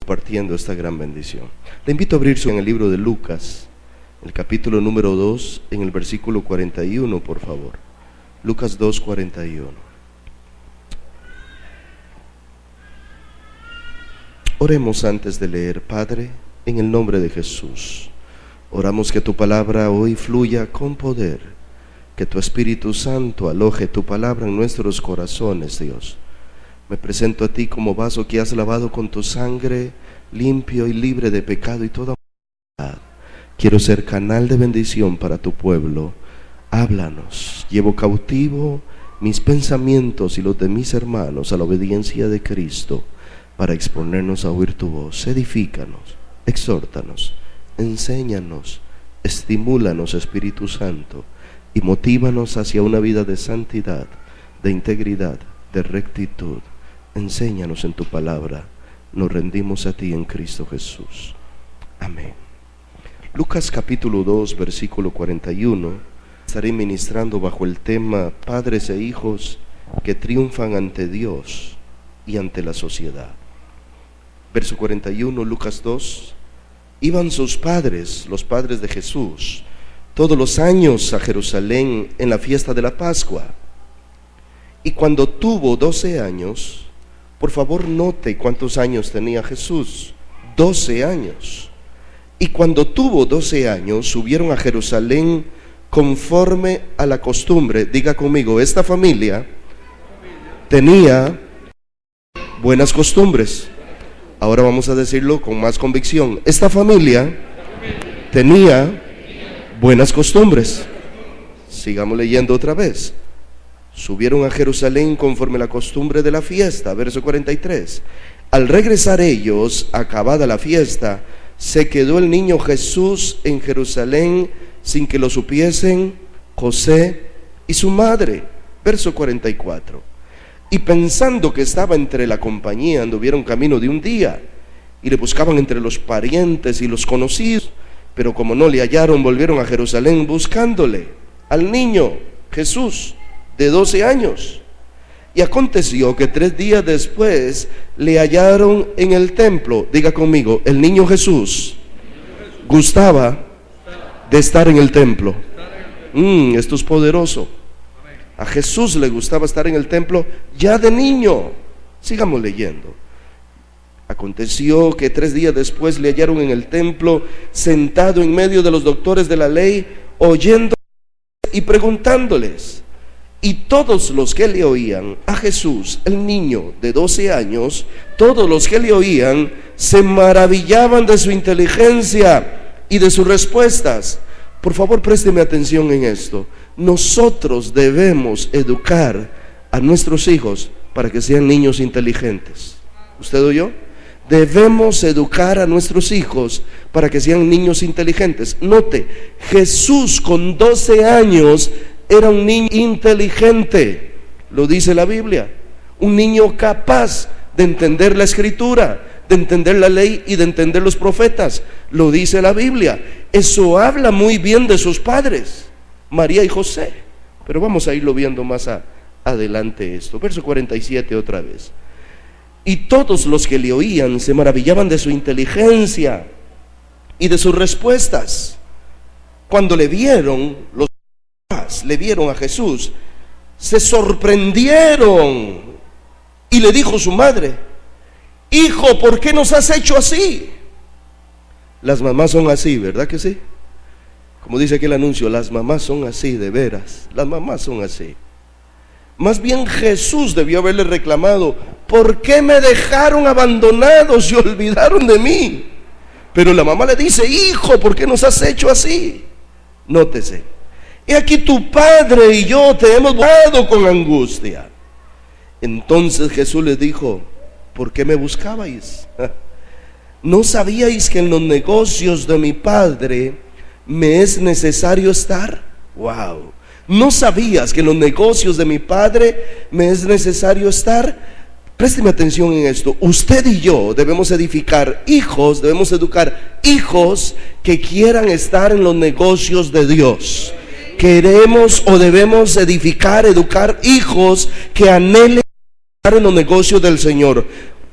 compartiendo esta gran bendición. Le invito a abrirse en el libro de Lucas, el capítulo número 2, en el versículo 41, por favor. Lucas 2, 41. Oremos antes de leer. Padre, en el nombre de Jesús, oramos que tu palabra hoy fluya con poder, que tu Espíritu Santo aloje tu palabra en nuestros corazones, Dios. Me presento a ti como vaso que has lavado con tu sangre, limpio y libre de pecado y toda maldad. Quiero ser canal de bendición para tu pueblo. Háblanos. Llevo cautivo mis pensamientos y los de mis hermanos a la obediencia de Cristo, para exponernos a oír tu voz. Edifícanos, exhórtanos, enséñanos, estimúlanos, Espíritu Santo, y motívanos hacia una vida de santidad, de integridad, de rectitud. Enséñanos en tu palabra. Nos rendimos a ti en Cristo Jesús. Amén. Lucas capítulo 2, versículo 41. Estaré ministrando bajo el tema padres e hijos que triunfan ante Dios y ante la sociedad. Verso 41, Lucas 2. Iban sus padres, los padres de Jesús, todos los años a Jerusalén en la fiesta de la Pascua. Y cuando tuvo 12 años, por favor note cuántos años tenía Jesús. 12 años. Y cuando tuvo 12 años, subieron a Jerusalén conforme a la costumbre. Diga conmigo, esta familia tenía buenas costumbres. Ahora vamos a decirlo con más convicción. Esta familia tenía buenas costumbres. Sigamos leyendo otra vez. Subieron a Jerusalén conforme a la costumbre de la fiesta. Verso 43. Al regresar ellos, acabada la fiesta, se quedó el niño Jesús en Jerusalén sin que lo supiesen José y su madre. Verso 44. Y pensando que estaba entre la compañía, anduvieron camino de un día y le buscaban entre los parientes y los conocidos, pero como no le hallaron, volvieron a Jerusalén buscándole al niño Jesús de 12 años. Y aconteció que 3 días después le hallaron en el templo. Diga conmigo, el niño Jesús gustaba de estar en el templo. Esto es poderoso. A Jesús le gustaba estar en el templo ya de niño. Sigamos leyendo. Aconteció que 3 días después le hallaron en el templo, sentado en medio de los doctores de la ley, oyendo y preguntándoles. Y todos los que le oían a Jesús, el niño de 12 años, todos los que le oían se maravillaban de su inteligencia y de sus respuestas. Por favor, présteme atención en esto. Nosotros debemos educar a nuestros hijos para que sean niños inteligentes. ¿Usted oyó? Debemos educar a nuestros hijos para que sean niños inteligentes. Note, Jesús con 12 años era un niño inteligente, lo dice la Biblia. Un niño capaz de entender la Escritura, de entender la ley y de entender los profetas, lo dice la Biblia. Eso habla muy bien de sus padres, María y José. Pero vamos a irlo viendo más adelante esto. Verso 47 otra vez. Y todos los que le oían se maravillaban de su inteligencia y de sus respuestas. Cuando le vieron a Jesús, se sorprendieron. Y le dijo su madre: hijo, ¿por qué nos has hecho así? Las mamás son así, ¿verdad que sí? Como dice aquí el anuncio, las mamás son así, de veras. Las mamás son así. Más bien Jesús debió haberle reclamado: ¿por qué me dejaron abandonados y olvidaron de mí? Pero la mamá le dice: hijo, ¿por qué nos has hecho así? Nótese: he aquí tu padre y yo te hemos buscado con angustia. Entonces Jesús les dijo: ¿por qué me buscabais? ¿No sabíais que en los negocios de mi padre me es necesario estar? Wow. ¿No sabías que en los negocios de mi padre me es necesario estar? Présteme atención en esto. Usted y yo debemos educar hijos que quieran estar en los negocios de Dios. Queremos o debemos educar hijos que anhelen estar en los negocios del Señor.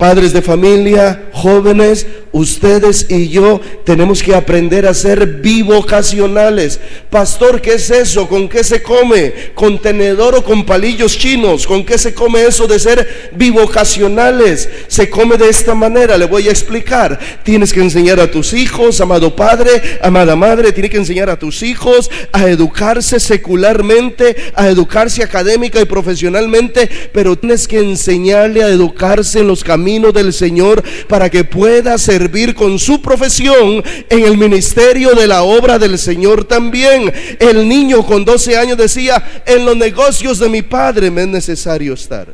Padres de familia, jóvenes, ustedes y yo tenemos que aprender a ser bivocacionales. Pastor, ¿qué es eso? ¿Con qué se come? ¿Con tenedor o con palillos chinos? ¿Con qué se come eso de ser bivocacionales? Se come de esta manera, le voy a explicar. Tienes que enseñar a tus hijos, amado padre, amada madre, tienes que enseñar a tus hijos a educarse secularmente, a educarse académica y profesionalmente, pero tienes que enseñarle a educarse en los caminos del Señor para que pueda servir con su profesión en el ministerio de la obra del Señor también. El niño con 12 años decía: en los negocios de mi padre me es necesario estar.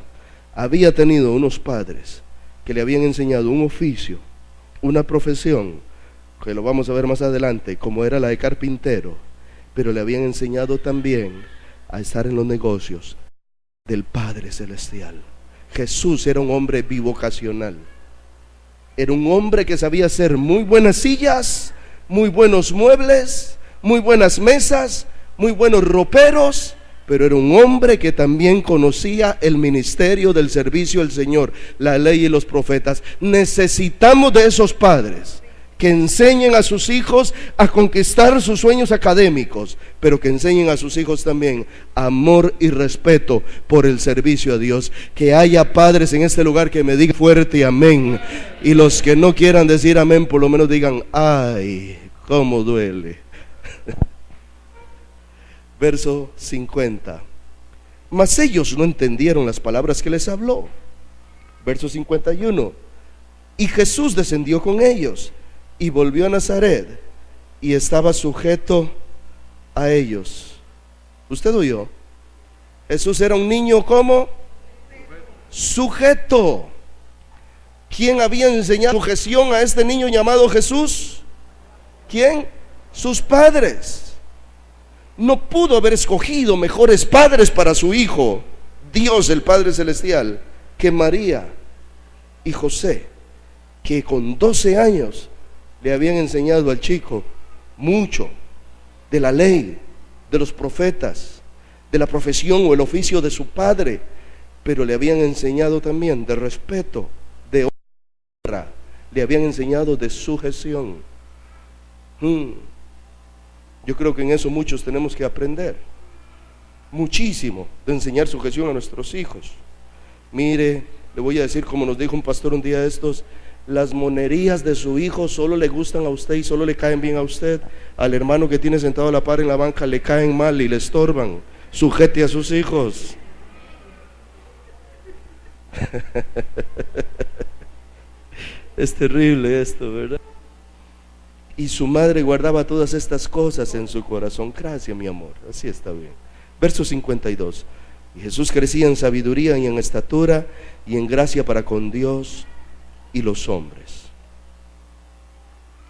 Había tenido unos padres que le habían enseñado un oficio, una profesión, que lo vamos a ver más adelante, como era la de carpintero, pero le habían enseñado también a estar en los negocios del Padre Celestial. Jesús era un hombre bivocacional. Era un hombre que sabía hacer muy buenas sillas, muy buenos muebles, muy buenas mesas, muy buenos roperos, pero era un hombre que también conocía el ministerio del servicio al Señor, la ley y los profetas. Necesitamos de esos padres que enseñen a sus hijos a conquistar sus sueños académicos, pero que enseñen a sus hijos también amor y respeto por el servicio a Dios. Que haya padres en este lugar que me digan fuerte amén, y los que no quieran decir amén, por lo menos digan: ay, cómo duele. Verso 50. Mas ellos no entendieron las palabras que les habló. Verso 51. Y Jesús descendió con ellos y volvió a Nazaret y estaba sujeto a ellos. ¿Usted oyó? Jesús era un niño ¿cómo? Sujeto. ¿Quién había enseñado sujeción a este niño llamado Jesús? ¿Quién? Sus padres. No pudo haber escogido mejores padres para su hijo, Dios el Padre Celestial, que María y José, que con 12 años le habían enseñado al chico mucho de la ley, de los profetas, de la profesión o el oficio de su padre, pero le habían enseñado también de respeto, de honra, le habían enseñado de sujeción. Yo creo que en eso muchos tenemos que aprender muchísimo, de enseñar sujeción a nuestros hijos. Mire, le voy a decir como nos dijo un pastor un día de estos: las monerías de su hijo solo le gustan a usted y solo le caen bien a usted. Al hermano que tiene sentado a la par en la banca le caen mal y le estorban. Sujete a sus hijos. Es terrible esto, ¿verdad? Y su madre guardaba todas estas cosas en su corazón. Gracias, mi amor, así está bien. Verso 52. Y Jesús crecía en sabiduría y en estatura y en gracia para con Dios y los hombres.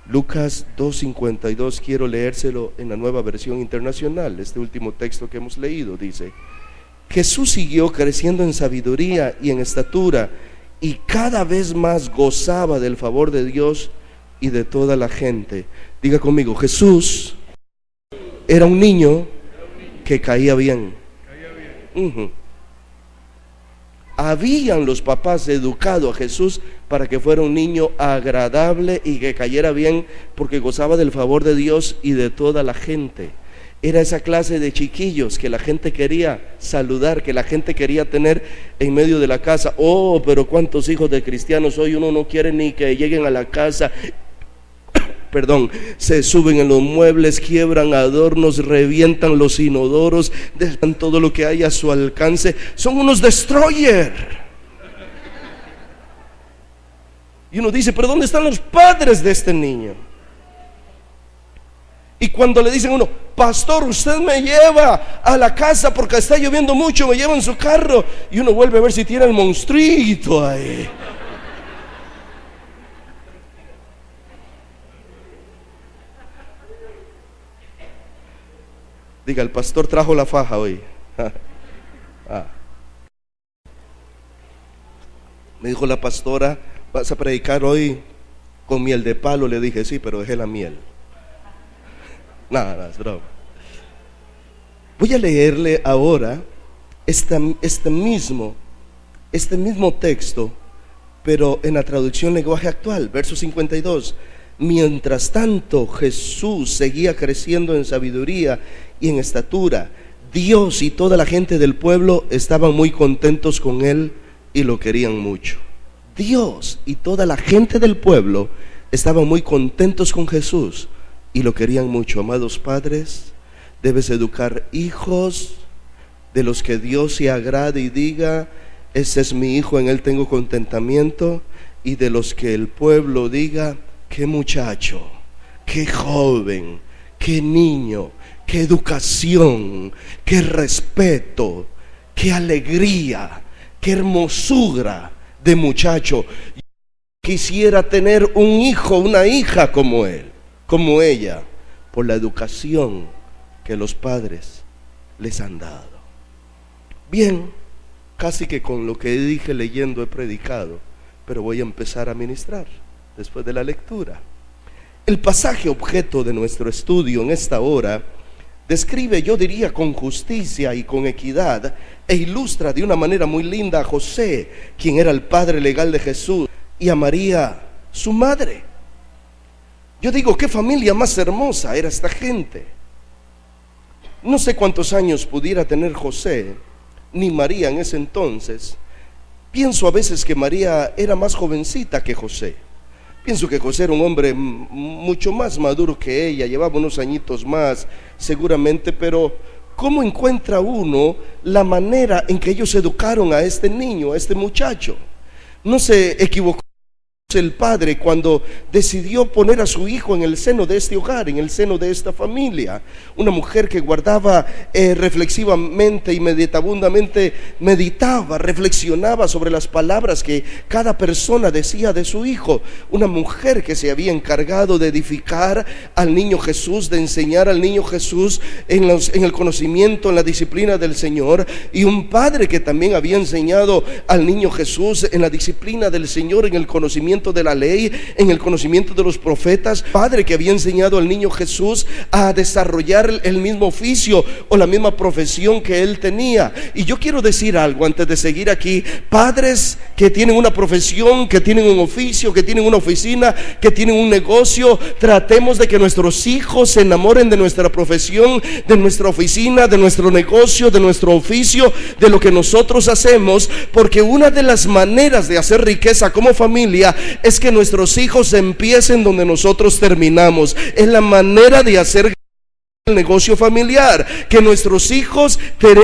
Lucas 2:52, quiero leérselo en la Nueva Versión Internacional. Este último texto que hemos leído dice: Jesús siguió creciendo en sabiduría y en estatura, y cada vez más gozaba del favor de Dios y de toda la gente. Diga conmigo: Jesús era un niño que caía bien. Habían los papás educado a Jesús para que fuera un niño agradable y que cayera bien, porque gozaba del favor de Dios y de toda la gente. Era esa clase de chiquillos que la gente quería saludar, que la gente quería tener en medio de la casa. Oh, pero cuántos hijos de cristianos hoy uno no quiere ni que lleguen a la casa. Se suben en los muebles, quiebran adornos, revientan los inodoros, dejan todo lo que hay a su alcance. Son unos destroyer. Y uno dice: ¿pero dónde están los padres de este niño? Y cuando le dicen a uno: pastor, usted me lleva a la casa porque está lloviendo mucho, me lleva en su carro, y uno vuelve a ver si tiene el monstruito ahí. Diga: el pastor trajo la faja hoy. Me dijo la pastora: ¿vas a predicar hoy con miel de palo? Le dije: sí, pero dejé la miel. Nada, es broma. Voy a leerle ahora este mismo texto pero en la traducción lenguaje actual, verso 52, mientras tanto Jesús seguía creciendo en sabiduría y en estatura, Dios y toda la gente del pueblo estaban muy contentos con él y lo querían mucho. Dios y toda la gente del pueblo estaban muy contentos con Jesús y lo querían mucho. Amados padres, debes educar hijos de los que Dios se agrade y diga: ese es mi hijo, en él tengo contentamiento, y de los que el pueblo diga: qué muchacho, qué joven, qué niño, qué educación, qué respeto, qué alegría, qué hermosura de muchacho. Yo quisiera tener un hijo, una hija como él, como ella, por la educación que los padres les han dado. Bien, casi que con lo que dije leyendo he predicado, pero voy a empezar a ministrar después de la lectura. El pasaje objeto de nuestro estudio en esta hora describe, yo diría, con justicia y con equidad, e ilustra de una manera muy linda a José, quien era el padre legal de Jesús, y a María, su madre. Yo digo, qué familia más hermosa era esta gente. No sé cuántos años pudiera tener José ni María en ese entonces. Pienso a veces que María era más jovencita que José. Pienso que José era un hombre mucho más maduro que ella, llevaba unos añitos más seguramente, pero ¿cómo encuentra uno la manera en que ellos educaron a este niño, a este muchacho? No se equivocó el padre cuando decidió poner a su hijo en el seno de este hogar, en el seno de esta familia. Una mujer que guardaba reflexivamente y meditabundamente, reflexionaba sobre las palabras que cada persona decía de su hijo. Una mujer que se había encargado de edificar al niño Jesús, de enseñar al niño Jesús en el conocimiento, en la disciplina del Señor. Y un padre que también había enseñado al niño Jesús en la disciplina del Señor, en el conocimiento de la ley, en el conocimiento de los profetas. Padre que había enseñado al niño Jesús a desarrollar el mismo oficio o la misma profesión que él tenía. Y yo quiero decir algo antes de seguir aquí. Padres que tienen una profesión, que tienen un oficio, que tienen una oficina, que tienen un negocio, tratemos de que nuestros hijos se enamoren de nuestra profesión, de nuestra oficina, de nuestro negocio, de nuestro oficio, de lo que nosotros hacemos, porque una de las maneras de hacer riqueza como familia es que nuestros hijos empiecen donde nosotros terminamos. Es la manera de hacer el negocio familiar, que nuestros hijos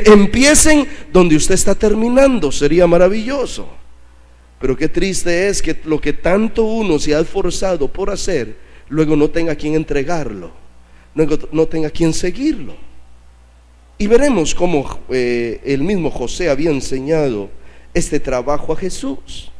empiecen donde usted está terminando. Sería maravilloso. Pero qué triste es que lo que tanto uno se ha esforzado por hacer, luego no tenga quien entregarlo, luego no tenga quien seguirlo. Y veremos cómo el mismo José había enseñado este trabajo a Jesús.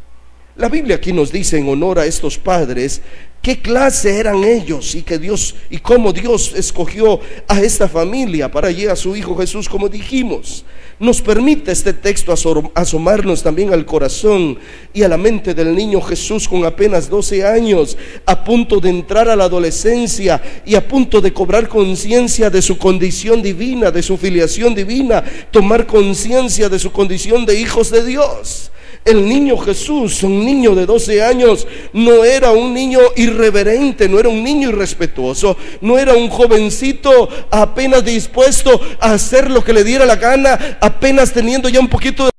La Biblia aquí nos dice, en honor a estos padres, qué clase eran ellos y que Dios, y cómo Dios escogió a esta familia para llevar a su hijo Jesús, como dijimos. Nos permite este texto asomarnos también al corazón y a la mente del niño Jesús con apenas 12 años, a punto de entrar a la adolescencia y a punto de cobrar conciencia de su condición divina, de su filiación divina, tomar conciencia de su condición de hijos de Dios. El niño Jesús, un niño de 12 años, no era un niño irreverente, no era un niño irrespetuoso, no era un jovencito apenas dispuesto a hacer lo que le diera la gana, apenas teniendo ya un poquito de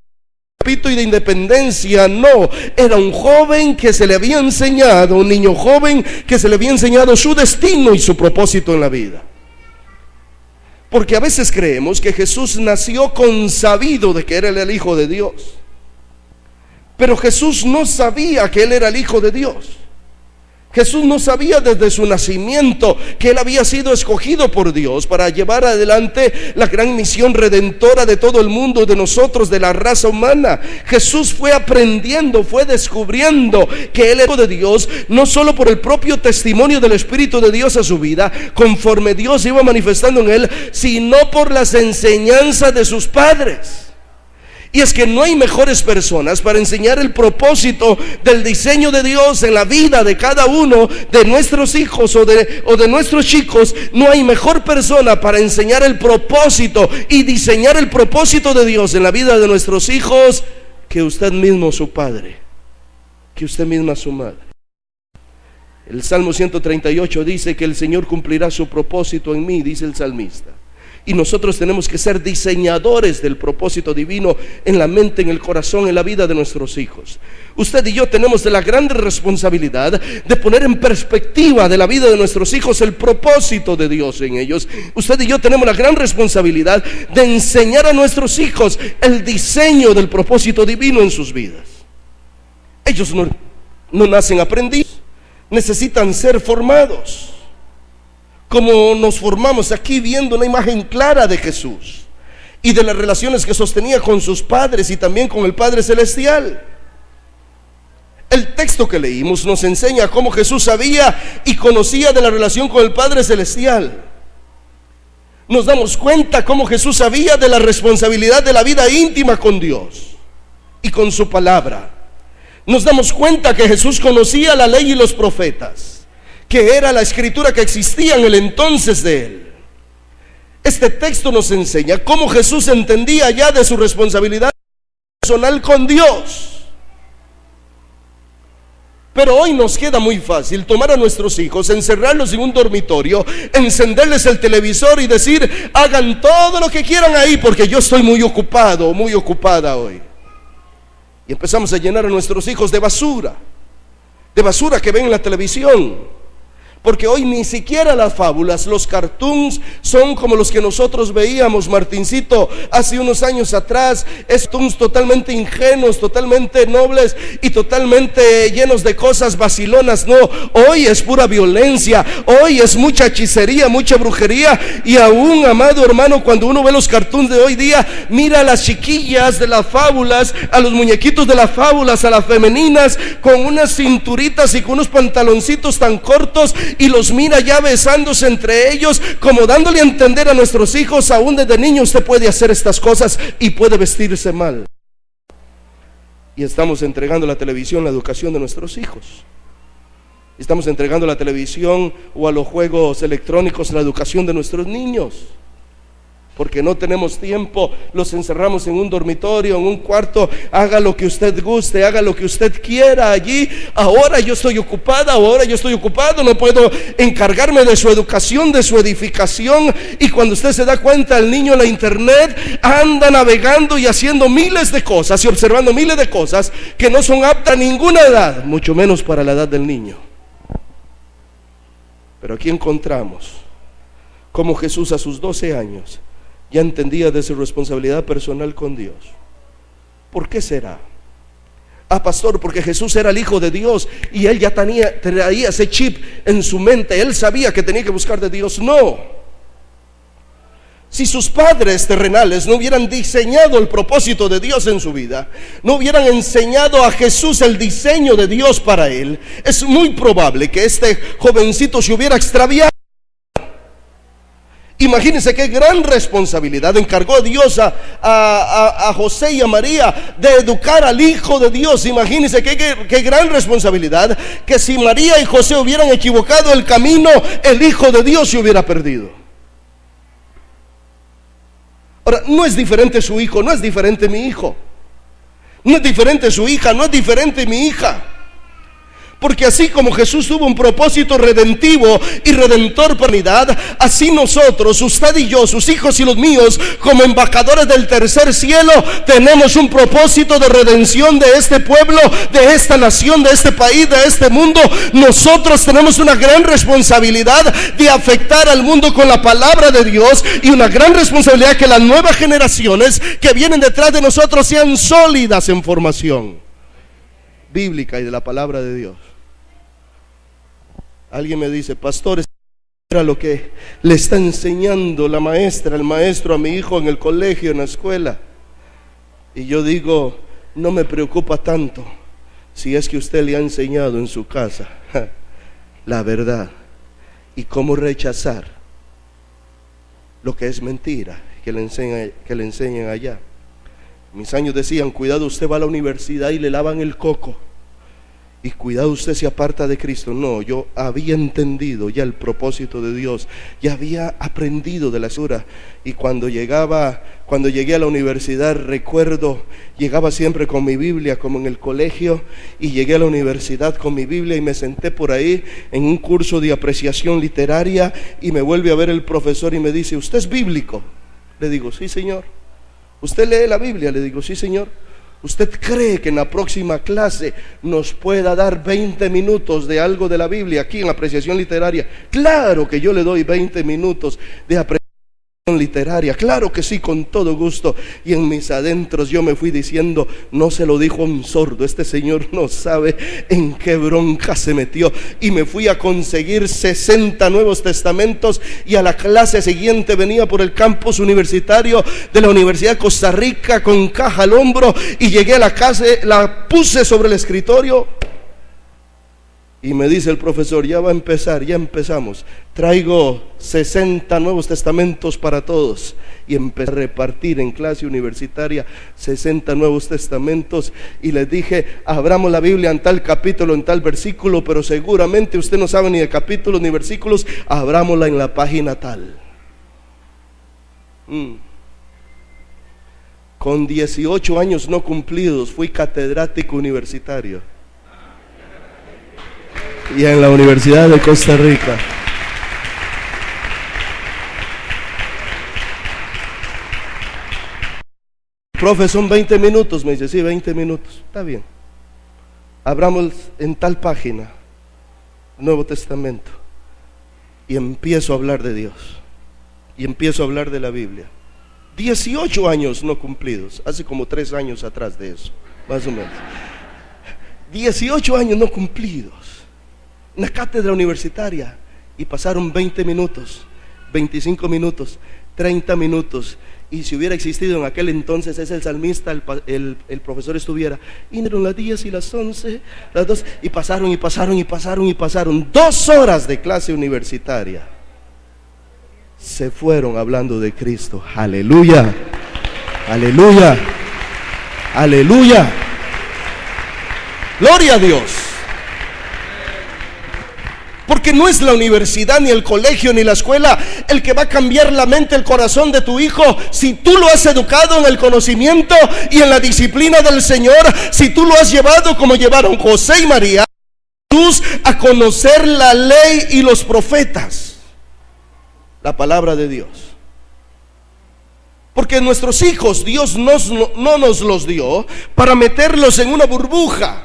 y de independencia. No, era un joven que se le había enseñado, un niño joven que se le había enseñado su destino y su propósito en la vida. Porque a veces creemos que Jesús nació consabido de que era el Hijo de Dios. Pero Jesús no sabía que Él era el Hijo de Dios. Jesús no sabía desde su nacimiento que Él había sido escogido por Dios para llevar adelante la gran misión redentora de todo el mundo, de nosotros, de la raza humana. Jesús fue aprendiendo, fue descubriendo que Él era Hijo de Dios, no solo por el propio testimonio del Espíritu de Dios a su vida, conforme Dios iba manifestando en Él, sino por las enseñanzas de sus padres. Y es que no hay mejores personas para enseñar el propósito del diseño de Dios en la vida de cada uno de nuestros hijos o de nuestros chicos. No hay mejor persona para enseñar el propósito y diseñar el propósito de Dios en la vida de nuestros hijos que usted mismo, su padre, que usted misma su madre. El Salmo 138 dice que el Señor cumplirá su propósito en mí, dice el salmista. Y nosotros tenemos que ser diseñadores del propósito divino en la mente, en el corazón, en la vida de nuestros hijos. Usted y yo tenemos la gran responsabilidad de poner en perspectiva de la vida de nuestros hijos el propósito de Dios en ellos. Usted y yo tenemos la gran responsabilidad de enseñar a nuestros hijos el diseño del propósito divino en sus vidas. Ellos no nacen aprendidos, necesitan ser formados. Como nos formamos aquí viendo una imagen clara de Jesús y de las relaciones que sostenía con sus padres y también con el Padre Celestial. El texto que leímos nos enseña cómo Jesús sabía y conocía de la relación con el Padre Celestial. Nos damos cuenta cómo Jesús sabía de la responsabilidad de la vida íntima con Dios y con su palabra. Nos damos cuenta que Jesús conocía la ley y los profetas, que era la escritura que existía en el entonces de él. Este texto nos enseña cómo Jesús entendía ya de su responsabilidad personal con Dios. Pero hoy nos queda muy fácil tomar a nuestros hijos, encerrarlos en un dormitorio, encenderles el televisor y decir: hagan todo lo que quieran ahí porque yo estoy muy ocupado, muy ocupada hoy. Y empezamos a llenar a nuestros hijos de basura que ven en la televisión. Porque hoy ni siquiera las fábulas, los cartoons son como los que nosotros veíamos, Martincito, hace unos años atrás. Cartoons totalmente ingenuos, totalmente nobles y totalmente llenos de cosas vacilonas. No, hoy es pura violencia, hoy es mucha hechicería, mucha brujería. Y aún, amado hermano, cuando uno ve los cartoons de hoy día, mira a las chiquillas de las fábulas, a los muñequitos de las fábulas, a las femeninas con unas cinturitas y con unos pantaloncitos tan cortos, y los mira ya besándose entre ellos, como dándole a entender a nuestros hijos: aún desde niño usted puede hacer estas cosas y puede vestirse mal. Y estamos entregando a la televisión la educación de nuestros hijos. Estamos entregando a la televisión o a los juegos electrónicos la educación de nuestros niños. Porque no tenemos tiempo, los encerramos en un dormitorio, en un cuarto. Haga lo que usted guste, haga lo que usted quiera allí. Ahora yo estoy ocupada, ahora yo estoy ocupado, no puedo encargarme de su educación, de su edificación. Y cuando usted se da cuenta, el niño en la internet anda navegando y haciendo miles de cosas y observando miles de cosas que no son aptas a ninguna edad, mucho menos para la edad del niño. Pero aquí encontramos cómo Jesús a sus 12 años ya entendía de su responsabilidad personal con Dios. ¿Por qué será? Pastor, porque Jesús era el Hijo de Dios y él ya traía ese chip en su mente. Él sabía que tenía que buscar de Dios. No. Si sus padres terrenales no hubieran diseñado el propósito de Dios en su vida, no hubieran enseñado a Jesús el diseño de Dios para él, es muy probable que este jovencito se hubiera extraviado. Imagínense qué gran responsabilidad encargó Dios a José y a María de educar al Hijo de Dios. Imagínense qué gran responsabilidad, que si María y José hubieran equivocado el camino, el Hijo de Dios se hubiera perdido. Ahora, no es diferente su hijo, no es diferente mi hijo, no es diferente su hija, no es diferente mi hija. Porque así como Jesús tuvo un propósito redentivo y redentor para la humanidad, así nosotros, usted y yo, sus hijos y los míos, como embajadores del tercer cielo, tenemos un propósito de redención de este pueblo, de esta nación, de este país, de este mundo. Nosotros tenemos una gran responsabilidad de afectar al mundo con la palabra de Dios, y una gran responsabilidad que las nuevas generaciones que vienen detrás de nosotros sean sólidas en formación bíblica y de la palabra de Dios. Alguien me dice: pastor, era lo que le está enseñando la maestra, el maestro a mi hijo en el colegio, en la escuela. Y yo digo: no me preocupa tanto si es que usted le ha enseñado en su casa la verdad y cómo rechazar lo que es mentira que le enseñan allá. Mis años decían: cuidado, usted va a la universidad y le lavan el coco y cuidado usted se aparta de Cristo. No, yo había entendido ya el propósito de Dios, ya había aprendido de la Escritura. Y cuando llegué a la universidad, recuerdo, llegaba siempre con mi Biblia, como en el colegio, y llegué a la universidad con mi Biblia y me senté por ahí en un curso de apreciación literaria, y me vuelve a ver el profesor y me dice: ¿usted es bíblico? Le digo: sí, señor. ¿Usted lee la Biblia? Le digo: sí, señor. ¿Usted cree que en la próxima clase nos pueda dar 20 minutos de algo de la Biblia aquí en apreciación literaria? Claro que yo le doy 20 minutos de apreciación literaria, claro que sí, con todo gusto. Y en mis adentros yo me fui diciendo: no se lo dijo un sordo, este señor no sabe en qué bronca se metió. Y me fui a conseguir 60 Nuevos Testamentos, y a la clase siguiente venía por el campus universitario de la Universidad de Costa Rica con caja al hombro, y llegué a la casa, la puse sobre el escritorio. Y me dice el profesor: ya va a empezar, ya empezamos. Traigo 60 Nuevos Testamentos para todos. Y empecé a repartir en clase universitaria 60 Nuevos Testamentos. Y les dije: abramos la Biblia en tal capítulo, en tal versículo, pero seguramente usted no sabe ni de capítulos ni versículos. Abrámosla en la página tal. Con 18 años no cumplidos fui catedrático universitario, y en la Universidad de Costa Rica. Profe, son 20 minutos. Me dice: sí, 20 minutos. Está bien. Abramos en tal página, Nuevo Testamento. Y empiezo a hablar de Dios. Y empiezo a hablar de la Biblia. 18 años no cumplidos. Hace como 3 años atrás de eso, más o menos. 18 años no cumplidos. Una cátedra universitaria, y pasaron 20 minutos, 25 minutos, 30 minutos, y si hubiera existido en aquel entonces ese el salmista, el profesor estuviera: y eran las 10 y las 11, las 2, y pasaron, y pasaron, y pasaron, y pasaron 2 horas de clase universitaria. Se fueron hablando de Cristo. Aleluya, aleluya, aleluya, gloria a Dios. Porque no es la universidad, ni el colegio, ni la escuela el que va a cambiar la mente, el corazón de tu hijo. Si tú lo has educado en el conocimiento y en la disciplina del Señor, si tú lo has llevado como llevaron José y María, Jesús, a conocer la ley y los profetas, la palabra de Dios. Porque nuestros hijos Dios no nos los dio para meterlos en una burbuja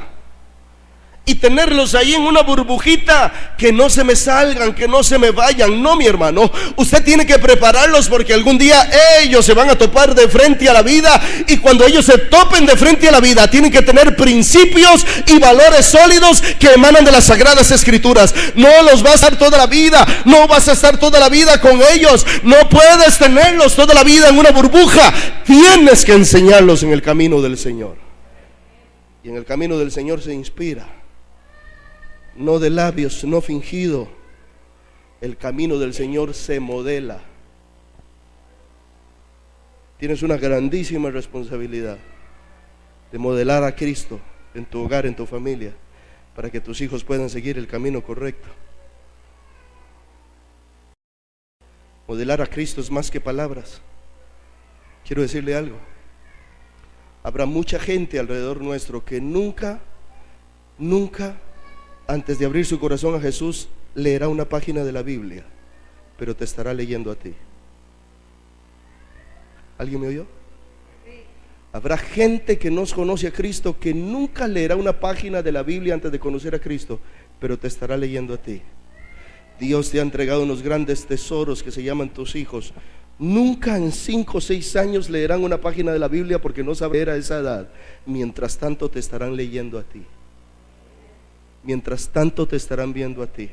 y tenerlos ahí en una burbujita, que no se me salgan, que no se me vayan. No, mi hermano, usted tiene que prepararlos, porque algún día ellos se van a topar de frente a la vida, y cuando ellos se topen de frente a la vida, tienen que tener principios y valores sólidos que emanan de las Sagradas Escrituras. No los vas a estar toda la vida, no vas a estar toda la vida con ellos, no puedes tenerlos toda la vida en una burbuja. Tienes que enseñarlos en el camino del Señor, y en el camino del Señor se inspira. No de labios, no fingido. El camino del Señor se modela. Tienes una grandísima responsabilidad de modelar a Cristo en tu hogar, en tu familia, para que tus hijos puedan seguir el camino correcto. Modelar a Cristo es más que palabras. Quiero decirle algo: habrá mucha gente alrededor nuestro que nunca antes de abrir su corazón a Jesús leerá una página de la Biblia, pero te estará leyendo a ti. ¿Alguien me oyó? Habrá gente que no conoce a Cristo, que nunca leerá una página de la Biblia antes de conocer a Cristo, pero te estará leyendo a ti. Dios te ha entregado unos grandes tesoros que se llaman tus hijos. Nunca en 5 o 6 años leerán una página de la Biblia, porque no saben leer a esa edad. Mientras tanto te estarán leyendo a ti. Mientras tanto te estarán viendo a ti.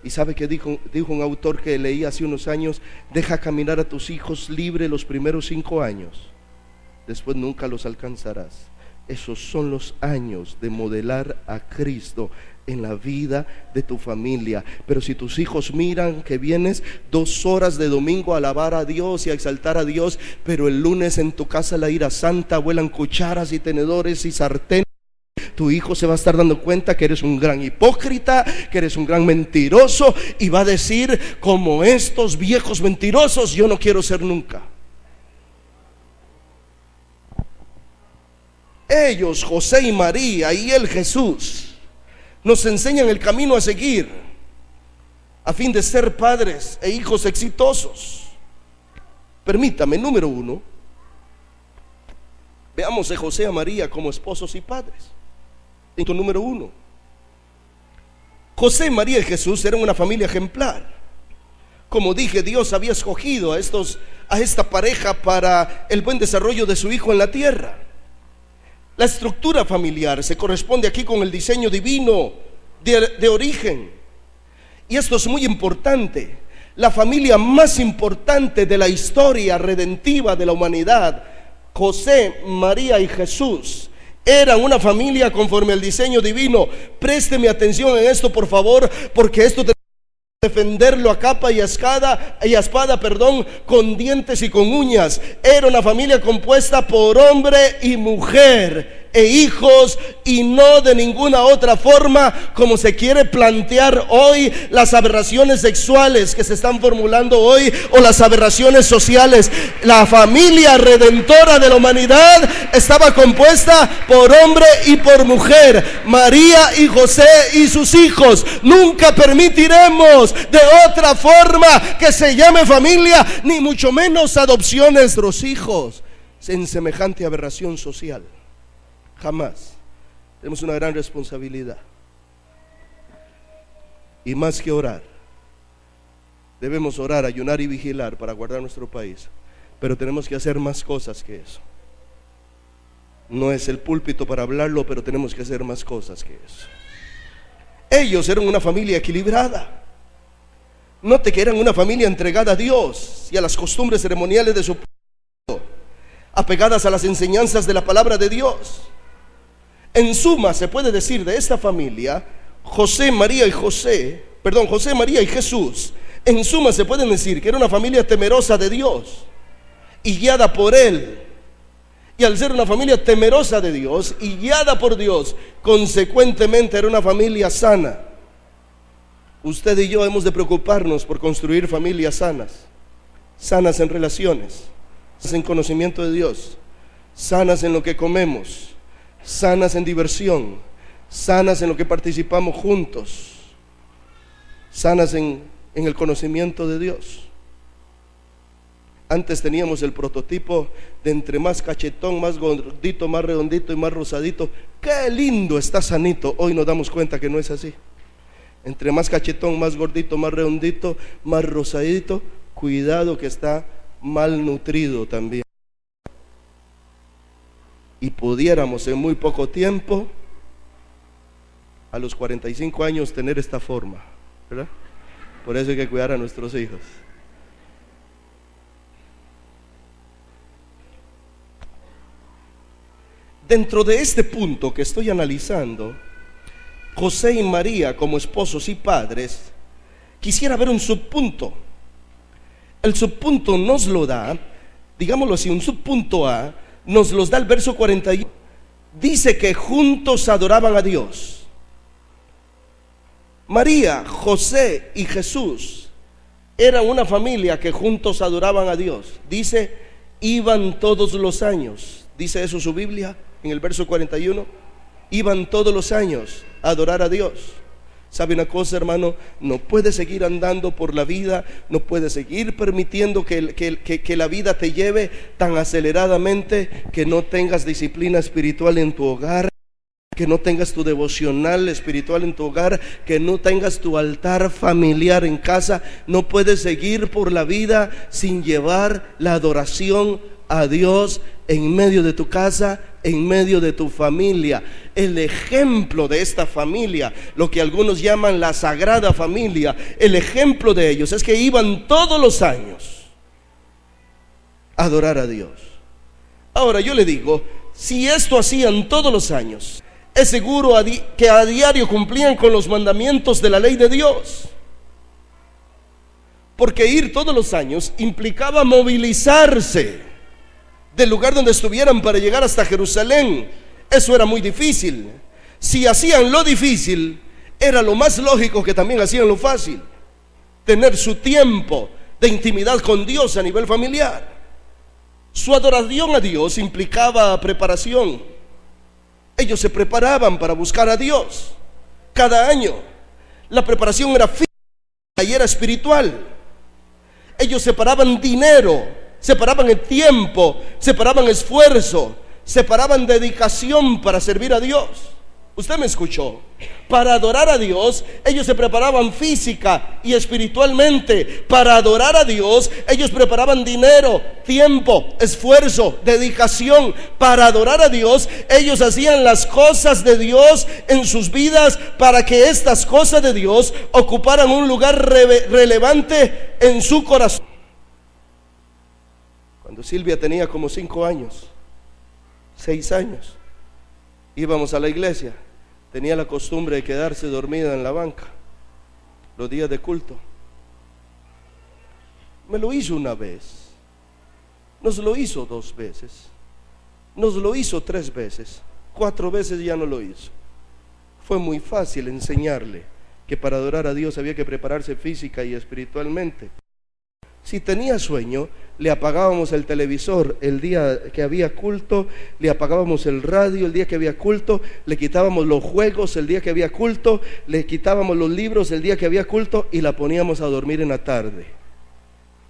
Y sabe que dijo un autor que leí hace unos años: deja caminar a tus hijos libre los primeros 5 años, después nunca los alcanzarás. Esos son los años de modelar a Cristo en la vida de tu familia. Pero si tus hijos miran que vienes 2 horas de domingo a alabar a Dios y a exaltar a Dios, pero el lunes en tu casa la ira santa vuelan cucharas y tenedores y sartenes, tu hijo se va a estar dando cuenta que eres un gran hipócrita, que eres un gran mentiroso, y va a decir: como estos viejos mentirosos, yo no quiero ser nunca. Ellos, José y María, y él, Jesús, nos enseñan el camino a seguir a fin de ser padres e hijos exitosos. Permítame, número 1, veamos a José y a María como esposos y padres. Punto número 1: José, María y Jesús eran una familia ejemplar. Como dije, Dios había escogido a esta pareja para el buen desarrollo de su hijo en la tierra. La estructura familiar se corresponde aquí con el diseño divino de origen. Y esto es muy importante. La familia más importante de la historia redentiva de la humanidad, José, María y Jesús, eran una familia conforme al diseño divino. Présteme atención en esto, por favor, porque esto tenemos que defenderlo a capa y a espada, con dientes y con uñas. Era una familia compuesta por hombre y mujer e hijos, y no de ninguna otra forma como se quiere plantear hoy las aberraciones sexuales que se están formulando hoy, o las aberraciones sociales. La familia redentora de la humanidad estaba compuesta por hombre y por mujer, María y José y sus hijos. Nunca permitiremos de otra forma que se llame familia, ni mucho menos adopción de nuestros hijos en semejante aberración social. Jamás. Tenemos una gran responsabilidad. Y más que orar, debemos orar, ayunar y vigilar para guardar nuestro país. Pero tenemos que hacer más cosas que eso. No es el púlpito para hablarlo, pero tenemos que hacer más cosas que eso. Ellos eran una familia equilibrada. Note que eran una familia entregada a Dios y a las costumbres ceremoniales de su pueblo, apegadas a las enseñanzas de la palabra de Dios. En suma, se puede decir de esta familia, José, María y Jesús, en suma se puede decir que era una familia temerosa de Dios y guiada por Él. Y al ser una familia temerosa de Dios y guiada por Dios, consecuentemente era una familia sana. Usted y yo hemos de preocuparnos por construir familias sanas, sanas en relaciones, sanas en conocimiento de Dios, sanas en lo que comemos, sanas en diversión, sanas en lo que participamos juntos, sanas en el conocimiento de Dios. Antes teníamos el prototipo de entre más cachetón, más gordito, más redondito y más rosadito, ¡qué lindo, está sanito! Hoy nos damos cuenta que no es así. Entre más cachetón, más gordito, más redondito, más rosadito, cuidado que está malnutrido también. Y pudiéramos en muy poco tiempo, a los 45 años, tener esta forma, ¿verdad? Por eso hay que cuidar a nuestros hijos. Dentro de este punto que estoy analizando, José y María como esposos y padres, quisiera ver un subpunto. El subpunto nos lo da, digámoslo así, un subpunto A, nos los da el verso 41. Dice que juntos adoraban a Dios. María, José y Jesús eran una familia que juntos adoraban a Dios. Dice, iban todos los años. Dice eso su Biblia en el verso 41. Iban todos los años a adorar a Dios. ¿Sabe una cosa, hermano? No puedes seguir andando por la vida, no puedes seguir permitiendo que la vida te lleve tan aceleradamente, que no tengas disciplina espiritual en tu hogar, que no tengas tu devocional espiritual en tu hogar, que no tengas tu altar familiar en casa. No puedes seguir por la vida sin llevar la adoración a Dios en medio de tu casa, en medio de tu familia. El ejemplo de esta familia, lo que algunos llaman la Sagrada Familia, el ejemplo de ellos es que iban todos los años a adorar a Dios. Ahora yo le digo, si esto hacían todos los años, es seguro que a diario cumplían con los mandamientos de la ley de Dios, porque ir todos los años implicaba movilizarse del lugar donde estuvieran para llegar hasta Jerusalén. Eso era muy difícil. Si hacían lo difícil, era lo más lógico que también hacían lo fácil. Tener su tiempo de intimidad con Dios a nivel familiar. Su adoración a Dios implicaba preparación. Ellos se preparaban para buscar a Dios cada año. La preparación era física y era espiritual. Ellos separaban dinero, separaban el tiempo, separaban esfuerzo, separaban dedicación para servir a Dios. Usted me escuchó. Para adorar a Dios, ellos se preparaban física y espiritualmente. Para adorar a Dios, ellos preparaban dinero, tiempo, esfuerzo, dedicación. Para adorar a Dios, ellos hacían las cosas de Dios en sus vidas para que estas cosas de Dios ocuparan un lugar relevante en su corazón. Cuando Silvia tenía como 5 años, 6 años, íbamos a la iglesia. Tenía la costumbre de quedarse dormida en la banca los días de culto. Me lo hizo una vez, nos lo hizo 2 veces, nos lo hizo 3 veces, 4 veces ya no lo hizo. Fue muy fácil enseñarle que para adorar a Dios había que prepararse física y espiritualmente. Si tenía sueño, le apagábamos el televisor el día que había culto, le apagábamos el radio el día que había culto, le quitábamos los juegos el día que había culto, le quitábamos los libros el día que había culto y la poníamos a dormir en la tarde.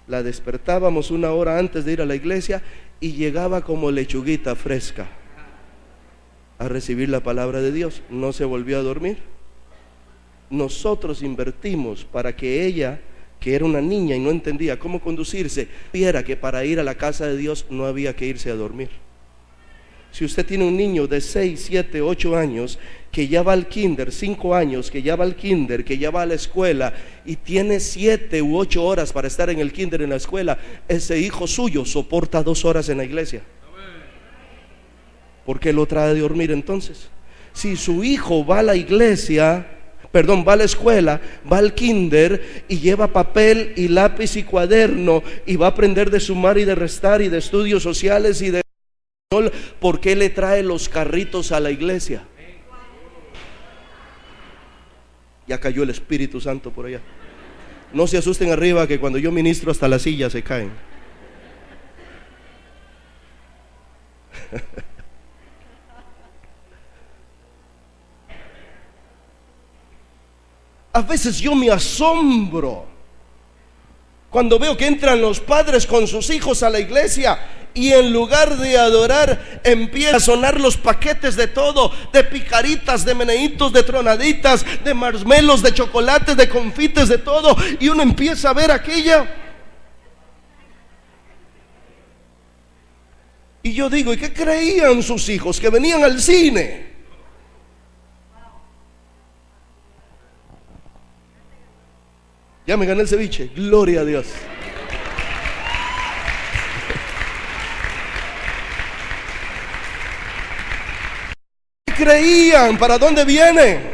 La despertábamos 1 hora antes de ir a la iglesia y llegaba como lechuguita fresca a recibir la palabra de Dios. No se volvió a dormir. Nosotros invertimos para que ella, que era una niña y no entendía cómo conducirse, viera que para ir a la casa de Dios no había que irse a dormir. Si usted tiene un niño de 6, 7, 8 años que ya va al kinder, 5 años que ya va al kinder, que ya va a la escuela y tiene 7 u 8 horas para estar en el kinder, en la escuela, ese hijo suyo soporta 2 horas en la iglesia. ¿Por qué lo trae de dormir entonces? Si su hijo va a la iglesia, va a la escuela, va al kinder y lleva papel y lápiz y cuaderno y va a aprender de sumar y de restar y de estudios sociales y de español, ¿por qué le trae los carritos a la iglesia? Ya cayó el Espíritu Santo por allá. No se asusten arriba, que cuando yo ministro hasta las sillas se caen. A veces yo me asombro cuando veo que entran los padres con sus hijos a la iglesia y en lugar de adorar empiezan a sonar los paquetes de todo, de picaritas, de meneitos, de tronaditas, de marshmallows, de chocolates, de confites, de todo, y uno empieza a ver aquella. Y yo digo, ¿y qué creían sus hijos? Que venían al cine. Ya me gané el ceviche, gloria a Dios. ¿Qué creían? ¿Para dónde vienen?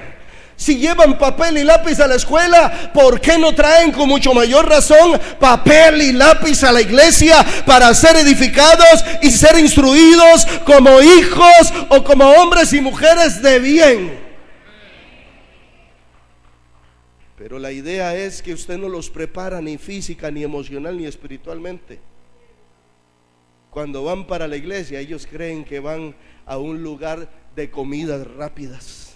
Si llevan papel y lápiz a la escuela, ¿por qué no traen con mucho mayor razón papel y lápiz a la iglesia para ser edificados y ser instruidos como hijos o como hombres y mujeres de bien? Pero la idea es que usted no los prepara ni física, ni emocional, ni espiritualmente. Cuando van para la iglesia, ellos creen que van a un lugar de comidas rápidas.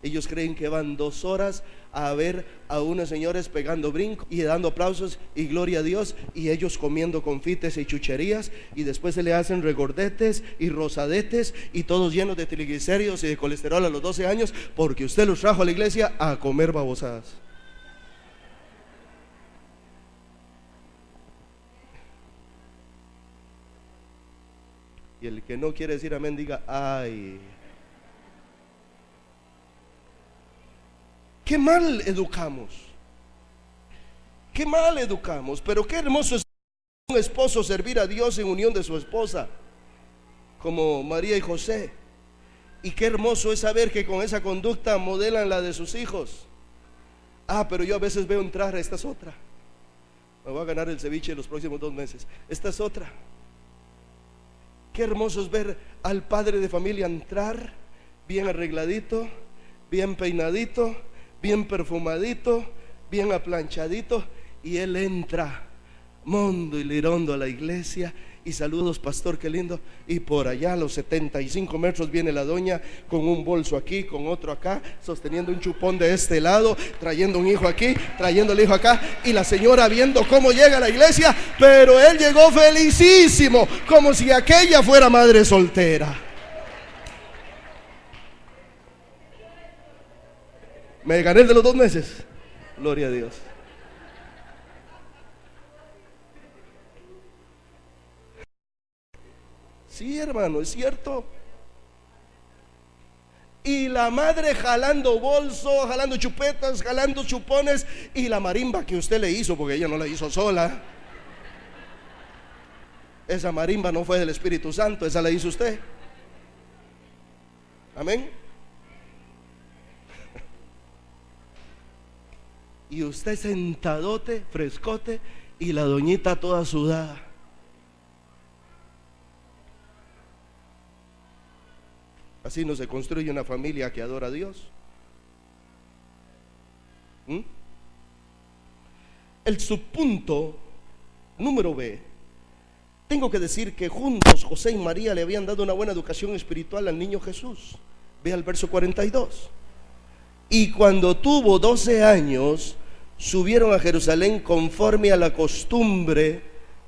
Ellos creen que van 2 horas a ver a unos señores pegando brincos y dando aplausos y gloria a Dios, y ellos comiendo confites y chucherías, y después se le hacen regordetes y rosadetes y todos llenos de triglicéridos y de colesterol a los 12 años, porque usted los trajo a la iglesia a comer babosadas. Y el que no quiere decir amén, diga ay. Qué mal educamos. Qué mal educamos. Pero qué hermoso es un esposo servir a Dios en unión de su esposa, como María y José. Y qué hermoso es saber que con esa conducta modelan la de sus hijos. Pero yo a veces veo entrar, esta es otra. Me voy a ganar el ceviche los próximos 2 meses. Esta es otra. Qué hermoso es ver al padre de familia entrar bien arregladito, bien peinadito, bien perfumadito, bien aplanchadito, y él entra mondo y lirondo a la iglesia. Y saludos, pastor, qué lindo. Y por allá a los 75 metros viene la doña con un bolso aquí, con otro acá, sosteniendo un chupón de este lado, trayendo un hijo aquí, trayendo el hijo acá, y la señora viendo cómo llega a la iglesia. Pero él llegó felicísimo, como si aquella fuera madre soltera. Me gané el de los 2 meses. Gloria a Dios. Sí, hermano, es cierto. Y la madre jalando bolso, jalando chupetas, jalando chupones, y la marimba que usted le hizo, porque ella no la hizo sola. Esa marimba no fue del Espíritu Santo, esa la hizo usted. Amén. Y usted sentadote, frescote, y la doñita toda sudada. Así no se construye una familia que adora a Dios. El subpunto número B. Tengo que decir que juntos José y María le habían dado una buena educación espiritual al niño Jesús. Ve al verso 42. Y cuando tuvo 12 años, subieron a Jerusalén conforme a la costumbre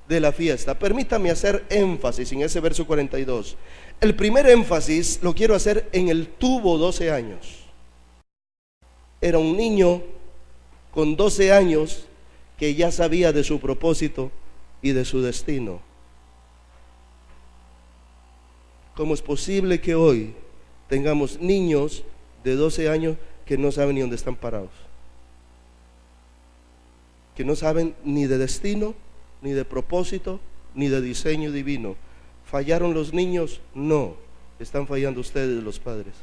de la fiesta. Permítame hacer énfasis en ese verso 42. El primer énfasis lo quiero hacer en el tuvo 12 años. Era un niño con 12 años que ya sabía de su propósito y de su destino. ¿Cómo es posible que hoy tengamos niños de 12 años que no saben ni dónde están parados? Que no saben ni de destino, ni de propósito, ni de diseño divino. ¿Fallaron los niños? No, están fallando ustedes, los padres.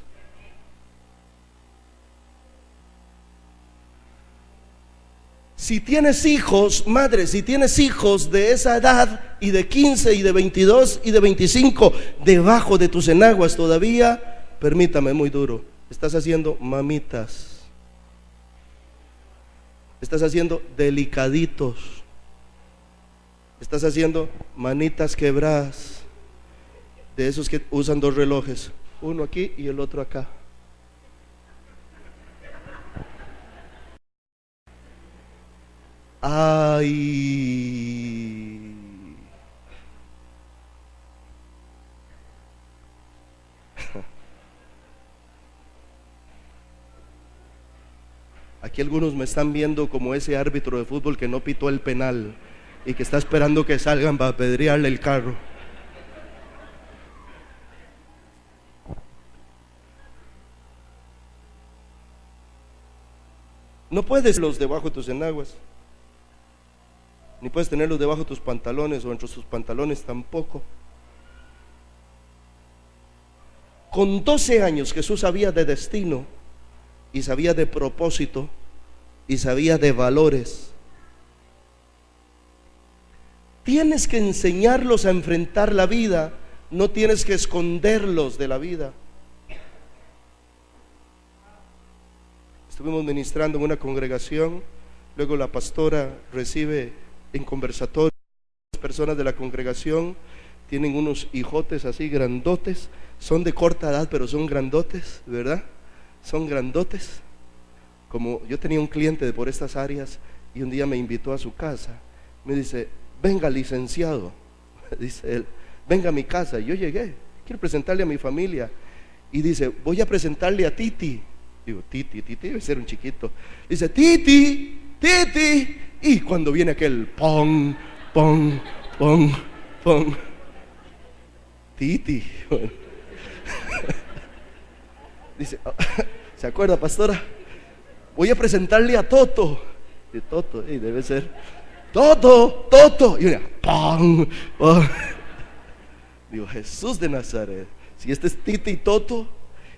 Si tienes hijos, madre, si tienes hijos de esa edad, y de 15, y de 22, y de 25, debajo de tus enaguas todavía, permítame, muy duro, estás haciendo mamitas, estás haciendo delicaditos, estás haciendo manitas quebradas, de esos que usan 2 relojes, uno aquí y el otro acá. Ay, aquí algunos me están viendo como ese árbitro de fútbol que no pitó el penal y que está esperando que salgan para apedrearle el carro. No puedes tenerlos debajo de tus enaguas, ni puedes tenerlos debajo de tus pantalones o entre tus pantalones tampoco. Con 12 años Jesús sabía de destino, y sabía de propósito, y sabía de valores. Tienes que enseñarlos a enfrentar la vida, no tienes que esconderlos de la vida. Estuvimos ministrando en una congregación, luego la pastora recibe en conversatorio a las personas de la congregación, tienen unos hijotes así grandotes, son de corta edad pero son grandotes, ¿verdad? Son grandotes. Como yo tenía un cliente de por estas áreas y un día me invitó a su casa, me dice: venga, licenciado, dice él, venga a mi casa. Y yo llegué, quiero presentarle a mi familia, y dice: voy a presentarle a Titi. Digo: Titi debe ser un chiquito. Dice: Titi. Y cuando viene aquel pong, pong, pong, pong, Titi, bueno. Dice: ¿se acuerda, pastora? Voy a presentarle a Toto. De Toto, debe ser Toto. Y una pong, pong. Digo: Jesús de Nazaret, si este es Titi y Toto.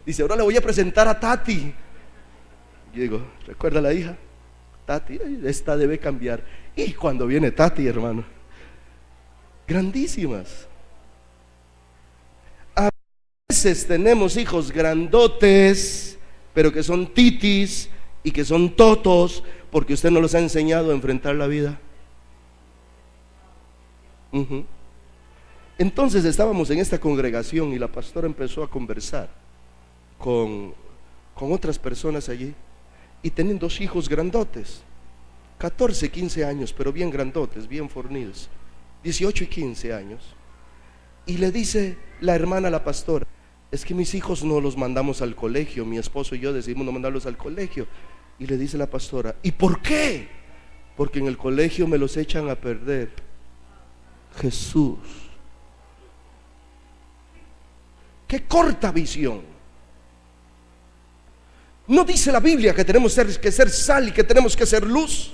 Dice: ahora le voy a presentar a Tati. Yo digo: ¿recuerda la hija? Tati, esta debe cambiar. Y cuando viene Tati, hermano, grandísimas. A veces veces tenemos hijos grandotes, pero que son titis y que son totos, porque usted no los ha enseñado a enfrentar la vida. Entonces estábamos en esta congregación y la pastora empezó a conversar con otras personas allí, y tienen 2 hijos grandotes, 14, 15 años, pero bien grandotes, bien fornidos, 18 y 15 años. Y le dice la hermana a la pastora: es que mis hijos no los mandamos al colegio, mi esposo y yo decidimos no mandarlos al colegio. Y le dice la pastora: ¿y por qué? Porque en el colegio me los echan a perder. Jesús, qué corta visión. ¿No dice la Biblia que tenemos que ser sal y que tenemos que ser luz?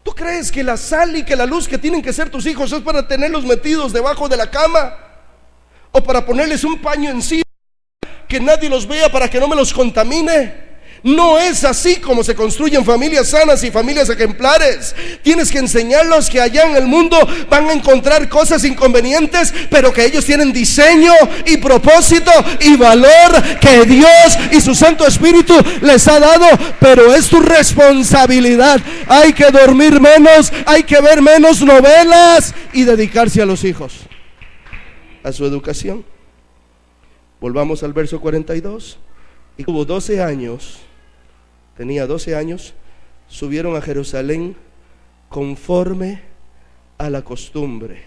¿Tú crees que la sal y que la luz que tienen que ser tus hijos es para tenerlos metidos debajo de la cama? ¿O para ponerles un paño encima que nadie los vea para que no me los contamine? No es así como se construyen familias sanas y familias ejemplares. Tienes que enseñarlos que allá en el mundo van a encontrar cosas inconvenientes, pero que ellos tienen diseño y propósito y valor que Dios y su Santo Espíritu les ha dado, pero es tu responsabilidad. Hay que dormir menos, hay que ver menos novelas y dedicarse a los hijos, a su educación. Volvamos al verso 42. Y tuvo 12 años, tenía 12 años, subieron a Jerusalén conforme a la costumbre.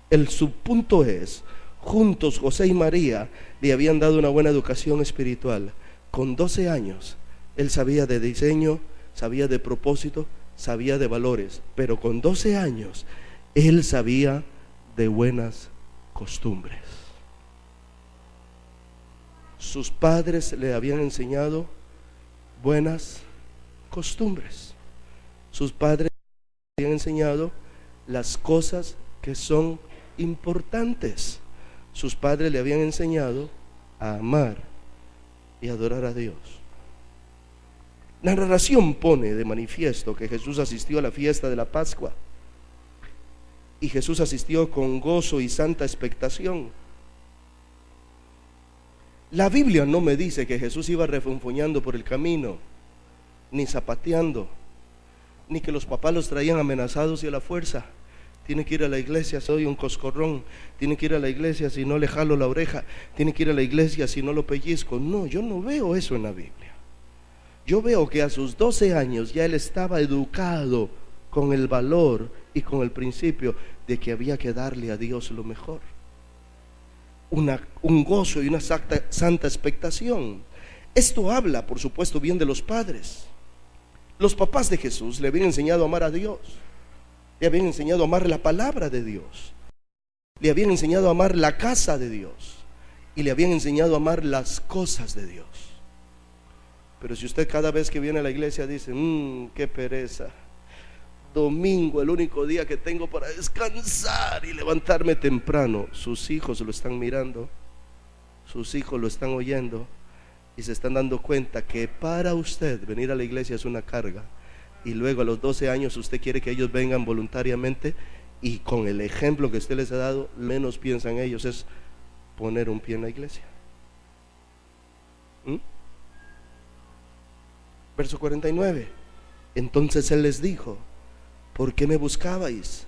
El subpunto es: juntos José y María le habían dado una buena educación espiritual. Con 12 años él sabía de diseño, sabía de propósito, sabía de valores, pero con 12 años él sabía de buenas costumbres. Sus padres le habían enseñado buenas costumbres. Sus padres le habían enseñado las cosas que son importantes. Sus padres le habían enseñado a amar y adorar a Dios. La narración pone de manifiesto que Jesús asistió a la fiesta de la Pascua, y Jesús asistió con gozo y santa expectación. La Biblia no me dice que Jesús iba refunfuñando por el camino, ni zapateando, ni que los papás los traían amenazados y a la fuerza. Tiene que ir a la iglesia, soy un coscorrón. Tiene que ir a la iglesia, si no le jalo la oreja. Tiene que ir a la iglesia, si no lo pellizco. No, yo no veo eso en la Biblia. Yo veo que a sus 12 años ya él estaba educado con el valor y con el principio de que había que darle a Dios lo mejor. Un gozo y una santa expectación. Esto habla, por supuesto, bien de los padres. Los papás de Jesús le habían enseñado a amar a Dios, le habían enseñado a amar la palabra de Dios, le habían enseñado a amar la casa de Dios, y le habían enseñado a amar las cosas de Dios. Pero si usted cada vez que viene a la iglesia dice: qué pereza, domingo, el único día que tengo para descansar y levantarme temprano, sus hijos lo están mirando, sus hijos lo están oyendo, y se están dando cuenta que para usted venir a la iglesia es una carga, y luego a los 12 años usted quiere que ellos vengan voluntariamente, y con el ejemplo que usted les ha dado, menos piensan ellos es poner un pie en la iglesia. Verso 49. Entonces él les dijo: ¿por qué me buscabais?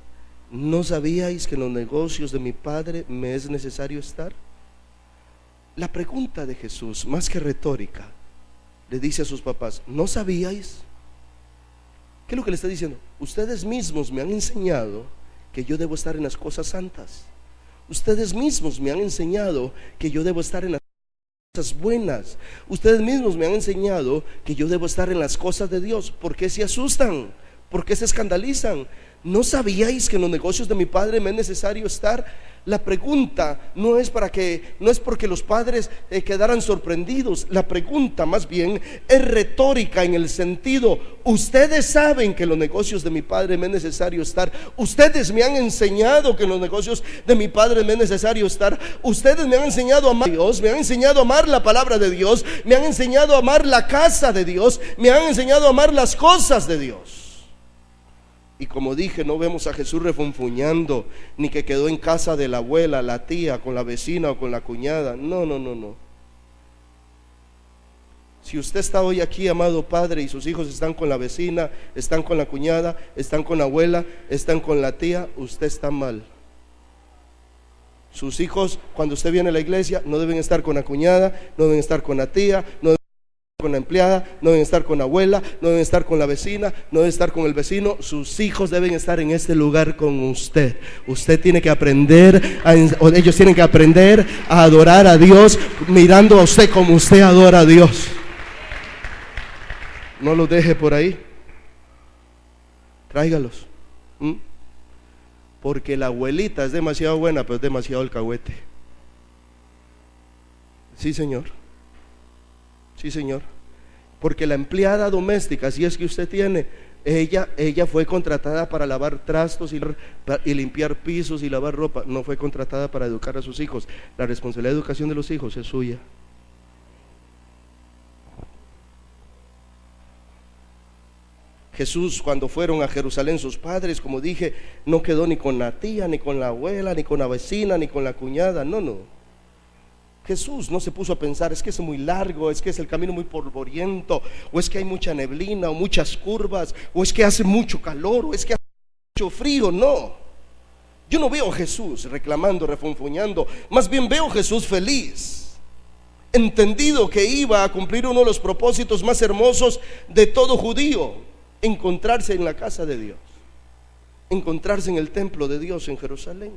¿No sabíais que en los negocios de mi Padre me es necesario estar? La pregunta de Jesús, más que retórica, le dice a sus papás: ¿no sabíais? ¿Qué es lo que le está diciendo? Ustedes mismos me han enseñado que yo debo estar en las cosas santas. Ustedes mismos me han enseñado que yo debo estar en las cosas buenas. Ustedes mismos me han enseñado que yo debo estar en las cosas de Dios. ¿Por qué se asustan? ¿Por qué se escandalizan? ¿No sabíais que en los negocios de mi Padre me es necesario estar? La pregunta no es porque los padres quedaran sorprendidos. La pregunta más bien es retórica, en el sentido: ustedes saben que en los negocios de mi Padre me es necesario estar. Ustedes me han enseñado que en los negocios de mi Padre me es necesario estar. Ustedes me han enseñado a amar a Dios, me han enseñado a amar la palabra de Dios, me han enseñado a amar la casa de Dios, me han enseñado a amar las cosas de Dios. Y como dije, no vemos a Jesús refunfuñando, ni que quedó en casa de la abuela, la tía, con la vecina o con la cuñada. No, no, no, no. Si usted está hoy aquí, amado Padre, y sus hijos están con la vecina, están con la cuñada, están con la abuela, están con la tía, usted está mal. Sus hijos, cuando usted viene a la iglesia, no deben estar con la cuñada, no deben estar con la tía, no deben con la empleada, no deben estar con la abuela, no deben estar con la vecina, no deben estar con el vecino. Sus hijos deben estar en este lugar con usted. Usted tiene que aprender, ellos tienen que aprender a adorar a Dios mirando a usted como usted adora a Dios. No los deje por ahí. Tráigalos. Porque la abuelita es demasiado buena, pero es demasiado alcahuete. Sí, señor. Sí, señor. Porque la empleada doméstica, si es que usted tiene, ella fue contratada para lavar trastos y limpiar pisos y lavar ropa. No fue contratada para educar a sus hijos. La responsabilidad de educación de los hijos es suya. Jesús, cuando fueron a Jerusalén sus padres, como dije, no quedó ni con la tía, ni con la abuela, ni con la vecina, ni con la cuñada. No, no. Jesús no se puso a pensar, es que es muy largo, es que es el camino muy polvoriento, o es que hay mucha neblina, o muchas curvas, o es que hace mucho calor, o es que hace mucho frío. No, yo no veo a Jesús reclamando, refunfuñando. Más bien veo a Jesús feliz, entendido que iba a cumplir uno de los propósitos más hermosos de todo judío: encontrarse en la casa de Dios, encontrarse en el templo de Dios en Jerusalén.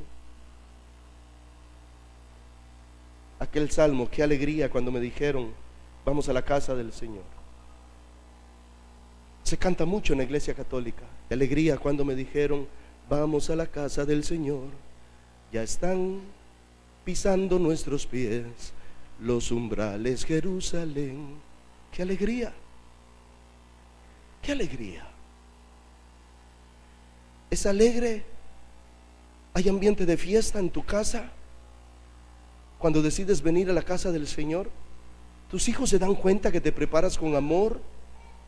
Aquel salmo, qué alegría cuando me dijeron, vamos a la casa del Señor. Se canta mucho en la iglesia católica. Qué alegría cuando me dijeron, vamos a la casa del Señor. Ya están pisando nuestros pies los umbrales, Jerusalén. Qué alegría. Qué alegría. ¿Es alegre? ¿Hay ambiente de fiesta en tu casa? Cuando decides venir a la casa del Señor, tus hijos se dan cuenta que te preparas con amor,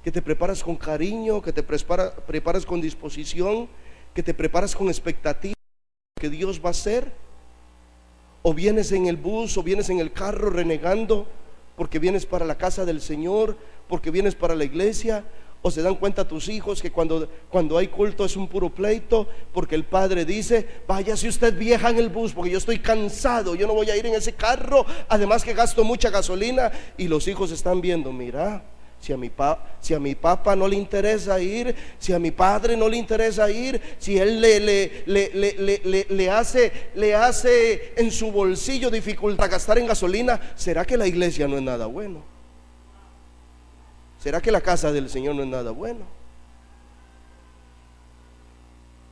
que te preparas con cariño, que te preparas con disposición, que te preparas con expectativa que Dios va a hacer. O vienes en el bus o vienes en el carro renegando porque vienes para la casa del Señor, porque vienes para la iglesia. O se dan cuenta tus hijos que cuando hay culto es un puro pleito, porque el padre dice, váyase usted vieja en el bus, porque yo estoy cansado, yo no voy a ir en ese carro, además que gasto mucha gasolina. Y los hijos están viendo, mira, si a mi papá no le interesa ir, si a mi padre no le interesa ir, si él le hace en su bolsillo dificultad gastar en gasolina, ¿será que la iglesia no es nada bueno? ¿Será que la casa del Señor no es nada bueno?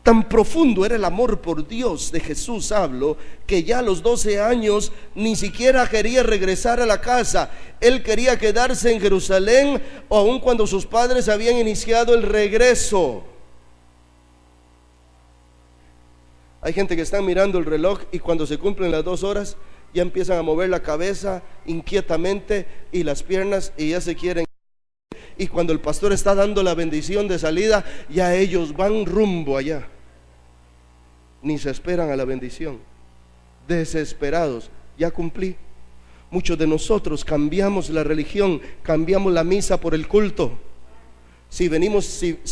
Tan profundo era el amor por Dios de Jesús, hablo, que ya a los 12 años ni siquiera quería regresar a la casa. Él quería quedarse en Jerusalén, aun cuando sus padres habían iniciado el regreso. Hay gente que está mirando el reloj y cuando se cumplen las 2 horas ya empiezan a mover la cabeza inquietamente y las piernas y ya se quieren. Y cuando el pastor está dando la bendición de salida, ya ellos van rumbo allá. Ni se esperan a la bendición. Desesperados, ya cumplí. Muchos de nosotros cambiamos la religión, cambiamos la misa por el culto. Si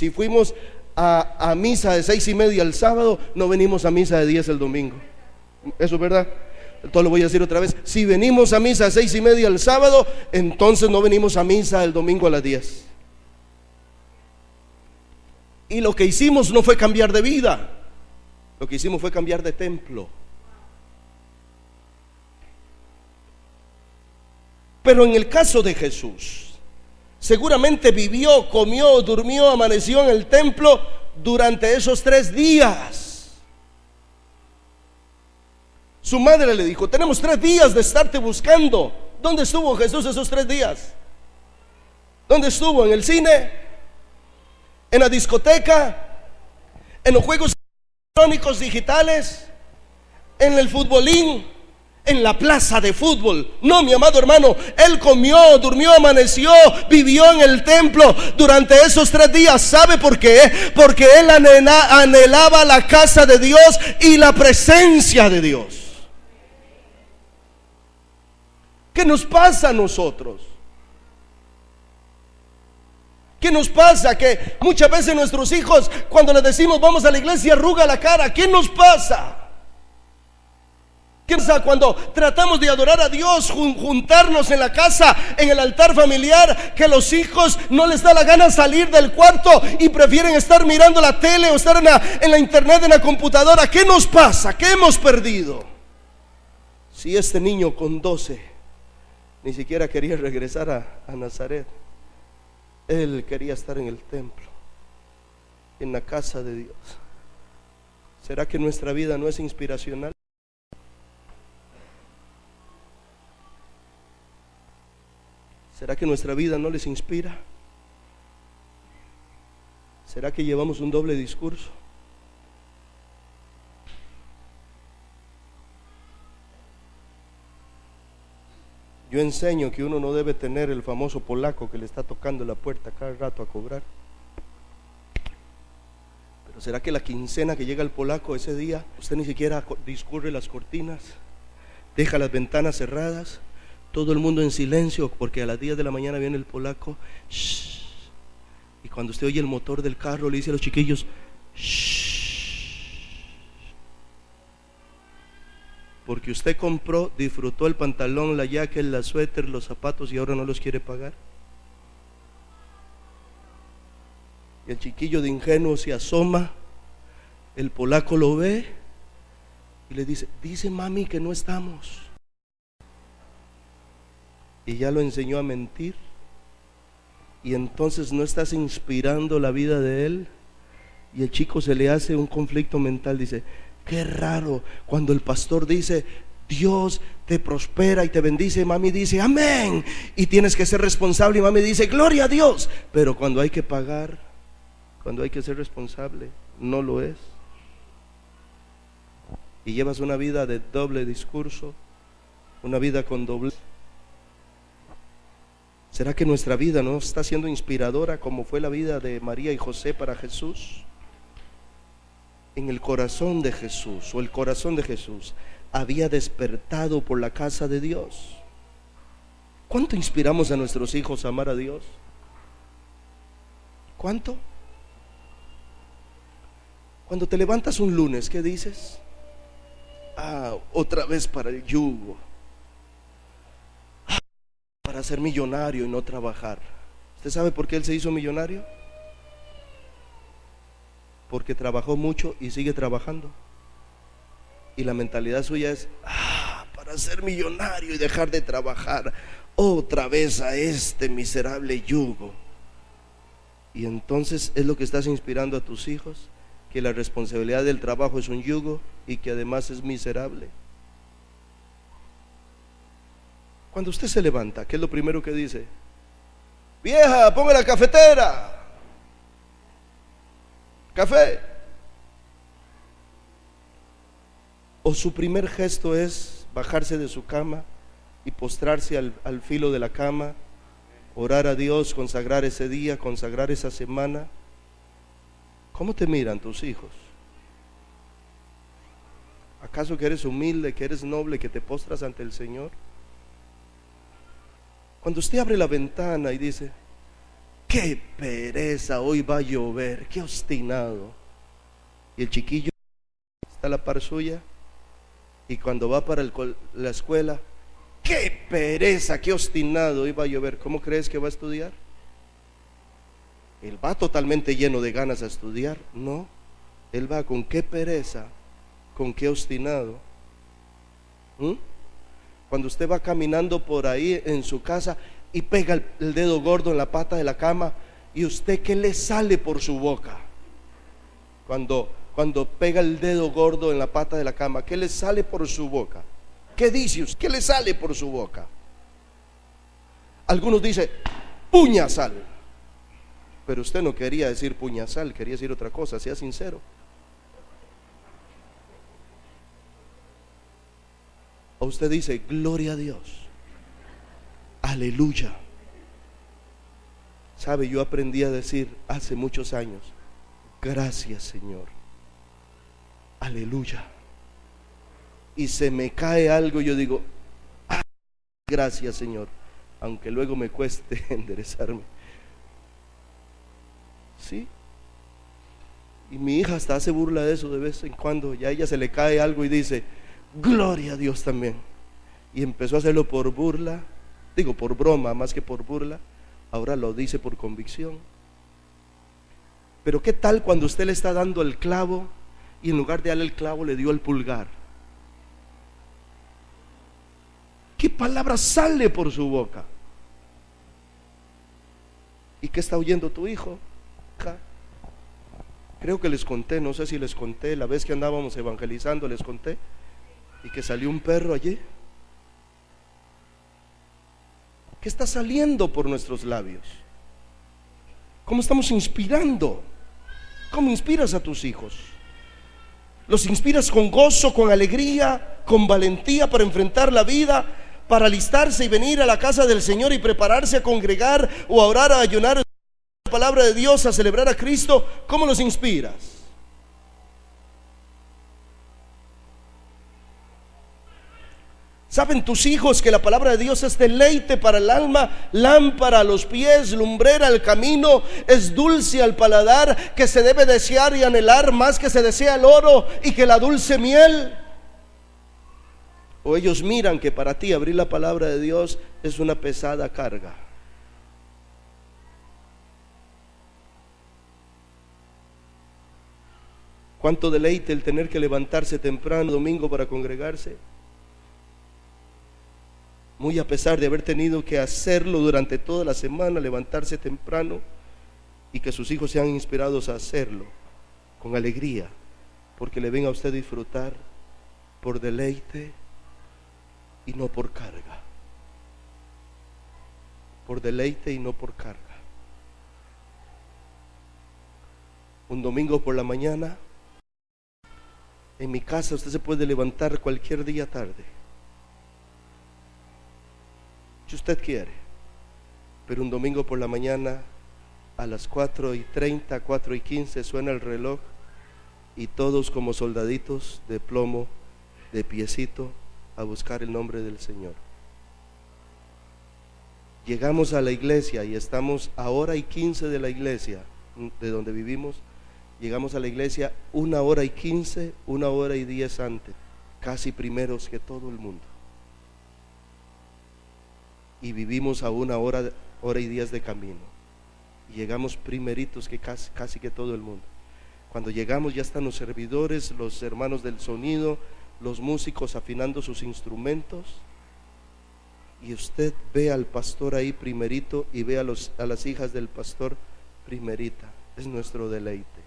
fuimos a misa de 6:30 el sábado, no venimos a misa de 10 el domingo. ¿Eso es verdad? Entonces lo voy a decir otra vez. Si venimos a misa a 6:30 el sábado, entonces no venimos a misa el domingo a las 10. Y lo que hicimos no fue cambiar de vida, lo que hicimos fue cambiar de templo. Pero en el caso de Jesús, seguramente vivió, comió, durmió, amaneció en el templo durante esos 3 días. Su madre le dijo, tenemos 3 días de estarte buscando. ¿Dónde estuvo Jesús esos 3 días? ¿Dónde estuvo? ¿En el cine? ¿En la discoteca? ¿En los juegos electrónicos digitales? ¿En el futbolín? en la plaza de fútbol. No, mi amado hermano, él comió, durmió, amaneció, vivió en el templo durante esos 3 días. ¿Sabe por qué? Porque él anhelaba la casa de Dios y la presencia de Dios. ¿Qué nos pasa a nosotros? ¿Qué nos pasa? Que muchas veces nuestros hijos, cuando les decimos vamos a la iglesia, arruga la cara. ¿Qué nos pasa? ¿Qué pasa cuando tratamos de adorar a Dios, juntarnos en la casa, en el altar familiar, que los hijos no les da la gana salir del cuarto y prefieren estar mirando la tele o estar en la internet, en la computadora? ¿Qué nos pasa? ¿Qué hemos perdido? Si este niño con 12 ni siquiera quería regresar a Nazaret, él quería estar en el templo, en la casa de Dios. ¿Será que nuestra vida no es inspiracional? ¿Será que nuestra vida no les inspira? ¿Será que llevamos un doble discurso? Yo enseño que uno no debe tener el famoso polaco que le está tocando la puerta cada rato a cobrar. Pero ¿será que la quincena que llega el polaco ese día, usted ni siquiera discurre las cortinas, deja las ventanas cerradas, todo el mundo en silencio, porque a las 10 de la mañana viene el polaco? Shh. Y cuando usted oye el motor del carro, le dice a los chiquillos, shh. Porque usted compró, disfrutó el pantalón, la jacket, la suéter, los zapatos y ahora no los quiere pagar. Y el chiquillo de ingenuo se asoma, el polaco lo ve y le dice mami que no estamos. Y ya lo enseñó a mentir. Y entonces no estás inspirando la vida de él. Y el chico se le hace un conflicto mental, dice, qué raro, cuando el pastor dice Dios te prospera y te bendice, mami dice amén, y tienes que ser responsable, y mami dice gloria a Dios. Pero cuando hay que pagar, cuando hay que ser responsable, no lo es. Y llevas una vida de doble discurso, una vida con doble. ¿Será que nuestra vida no está siendo inspiradora como fue la vida de María y José para Jesús? En el corazón de Jesús, o el corazón de Jesús había despertado por la casa de Dios. ¿Cuánto inspiramos a nuestros hijos a amar a Dios? ¿Cuánto? Cuando te levantas un lunes, ¿qué dices? Otra vez para el yugo, para ser millonario y no trabajar. ¿Usted sabe por qué él se hizo millonario? Porque trabajó mucho y sigue trabajando. Y la mentalidad suya es, para ser millonario y dejar de trabajar, otra vez a este miserable yugo. Y entonces es lo que estás inspirando a tus hijos, que la responsabilidad del trabajo es un yugo y que además es miserable. Cuando usted se levanta, ¿qué es lo primero que dice? Vieja, ponga la cafetera. Café. O su primer gesto es bajarse de su cama y postrarse al filo de la cama, orar a Dios, consagrar ese día, consagrar esa semana. ¿Cómo te miran tus hijos? ¿Acaso que eres humilde, que eres noble, que te postras ante el Señor? Cuando usted abre la ventana y dice, qué pereza, hoy va a llover, qué obstinado. Y el chiquillo está a la par suya, y cuando va para la escuela, qué pereza, qué obstinado, hoy va a llover. ¿Cómo crees que va a estudiar? Él va totalmente lleno de ganas a estudiar. No, él va con qué pereza, con qué obstinado. Cuando usted va caminando por ahí en su casa y pega el dedo gordo en la pata de la cama, ¿y usted qué le sale por su boca? Cuando pega el dedo gordo en la pata de la cama, ¿qué le sale por su boca? ¿Qué dice usted? ¿Qué le sale por su boca? Algunos dicen puñasal, pero usted no quería decir puñasal, quería decir otra cosa, sea sincero. usted dice gloria a Dios, aleluya. Sabe, yo aprendí a decir hace muchos años, gracias Señor, aleluya. Y se me cae algo, yo digo, gracias Señor, aunque luego me cueste enderezarme. ¿Sí? Y mi hija hasta hace burla de eso de vez en cuando. Ya a ella se le cae algo y dice gloria a Dios también. Y empezó a hacerlo por burla, digo por broma más que por burla. Ahora lo dice por convicción. Pero ¿qué tal cuando usted le está dando el clavo y en lugar de darle el clavo le dio el pulgar? ¿Qué palabra sale por su boca? ¿Y qué está oyendo tu hijo? Creo que les conté, no sé si les conté, la vez que andábamos evangelizando les conté, y que salió un perro allí. ¿Qué está saliendo por nuestros labios? ¿Cómo estamos inspirando? ¿Cómo inspiras a tus hijos? ¿Los inspiras con gozo, con alegría, con valentía para enfrentar la vida, para alistarse y venir a la casa del Señor y prepararse a congregar o a orar, a ayunar la palabra de Dios, a celebrar a Cristo? ¿Cómo los inspiras? ¿Saben tus hijos que la palabra de Dios es deleite para el alma, lámpara a los pies, lumbrera al camino, es dulce al paladar, que se debe desear y anhelar más que se desea el oro y que la dulce miel? ¿O ellos miran que para ti abrir la palabra de Dios es una pesada carga? ¿Cuánto deleite el tener que levantarse temprano domingo para congregarse? Muy a pesar de haber tenido que hacerlo durante toda la semana, levantarse temprano, y que sus hijos sean inspirados a hacerlo con alegría, porque le ven a usted disfrutar por deleite y no por carga. Por deleite y no por carga. Un domingo por la mañana, en mi casa usted se puede levantar cualquier día tarde, si usted quiere, pero un domingo por la mañana a las 4:30, 4:15 suena el reloj y todos como soldaditos de plomo, de piecito, a buscar el nombre del Señor. Llegamos a la iglesia y estamos a 1:15 de la iglesia de donde vivimos. Llegamos a la iglesia 1:15, 1:10 antes, casi primeros que todo el mundo. Y vivimos a 1:10 de camino. Y llegamos primeritos que casi que todo el mundo. Cuando llegamos ya están los servidores, los hermanos del sonido, los músicos afinando sus instrumentos. Y usted ve al pastor ahí primerito y ve a las hijas del pastor primerita. Es nuestro deleite,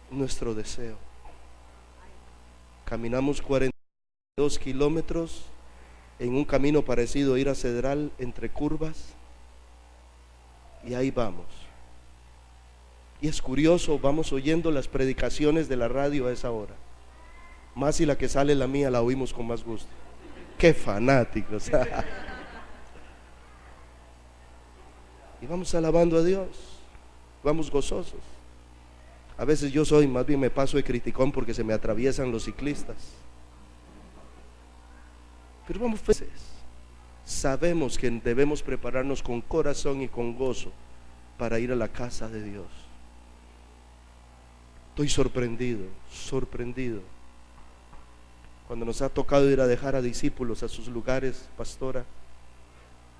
nuestro deseo. Caminamos 42 kilómetros en un camino parecido a ir a Cedral, entre curvas, y ahí vamos. Y es curioso, vamos oyendo las predicaciones de la radio a esa hora, más si la que sale la mía la oímos con más gusto. ¡Qué fanáticos! Y vamos alabando a Dios, vamos gozosos. A veces yo más bien me paso de criticón porque se me atraviesan los ciclistas, pero vamos felices. Sabemos que debemos prepararnos con corazón y con gozo para ir a la casa de Dios. Estoy sorprendido cuando nos ha tocado ir a dejar a discípulos a sus lugares, pastora,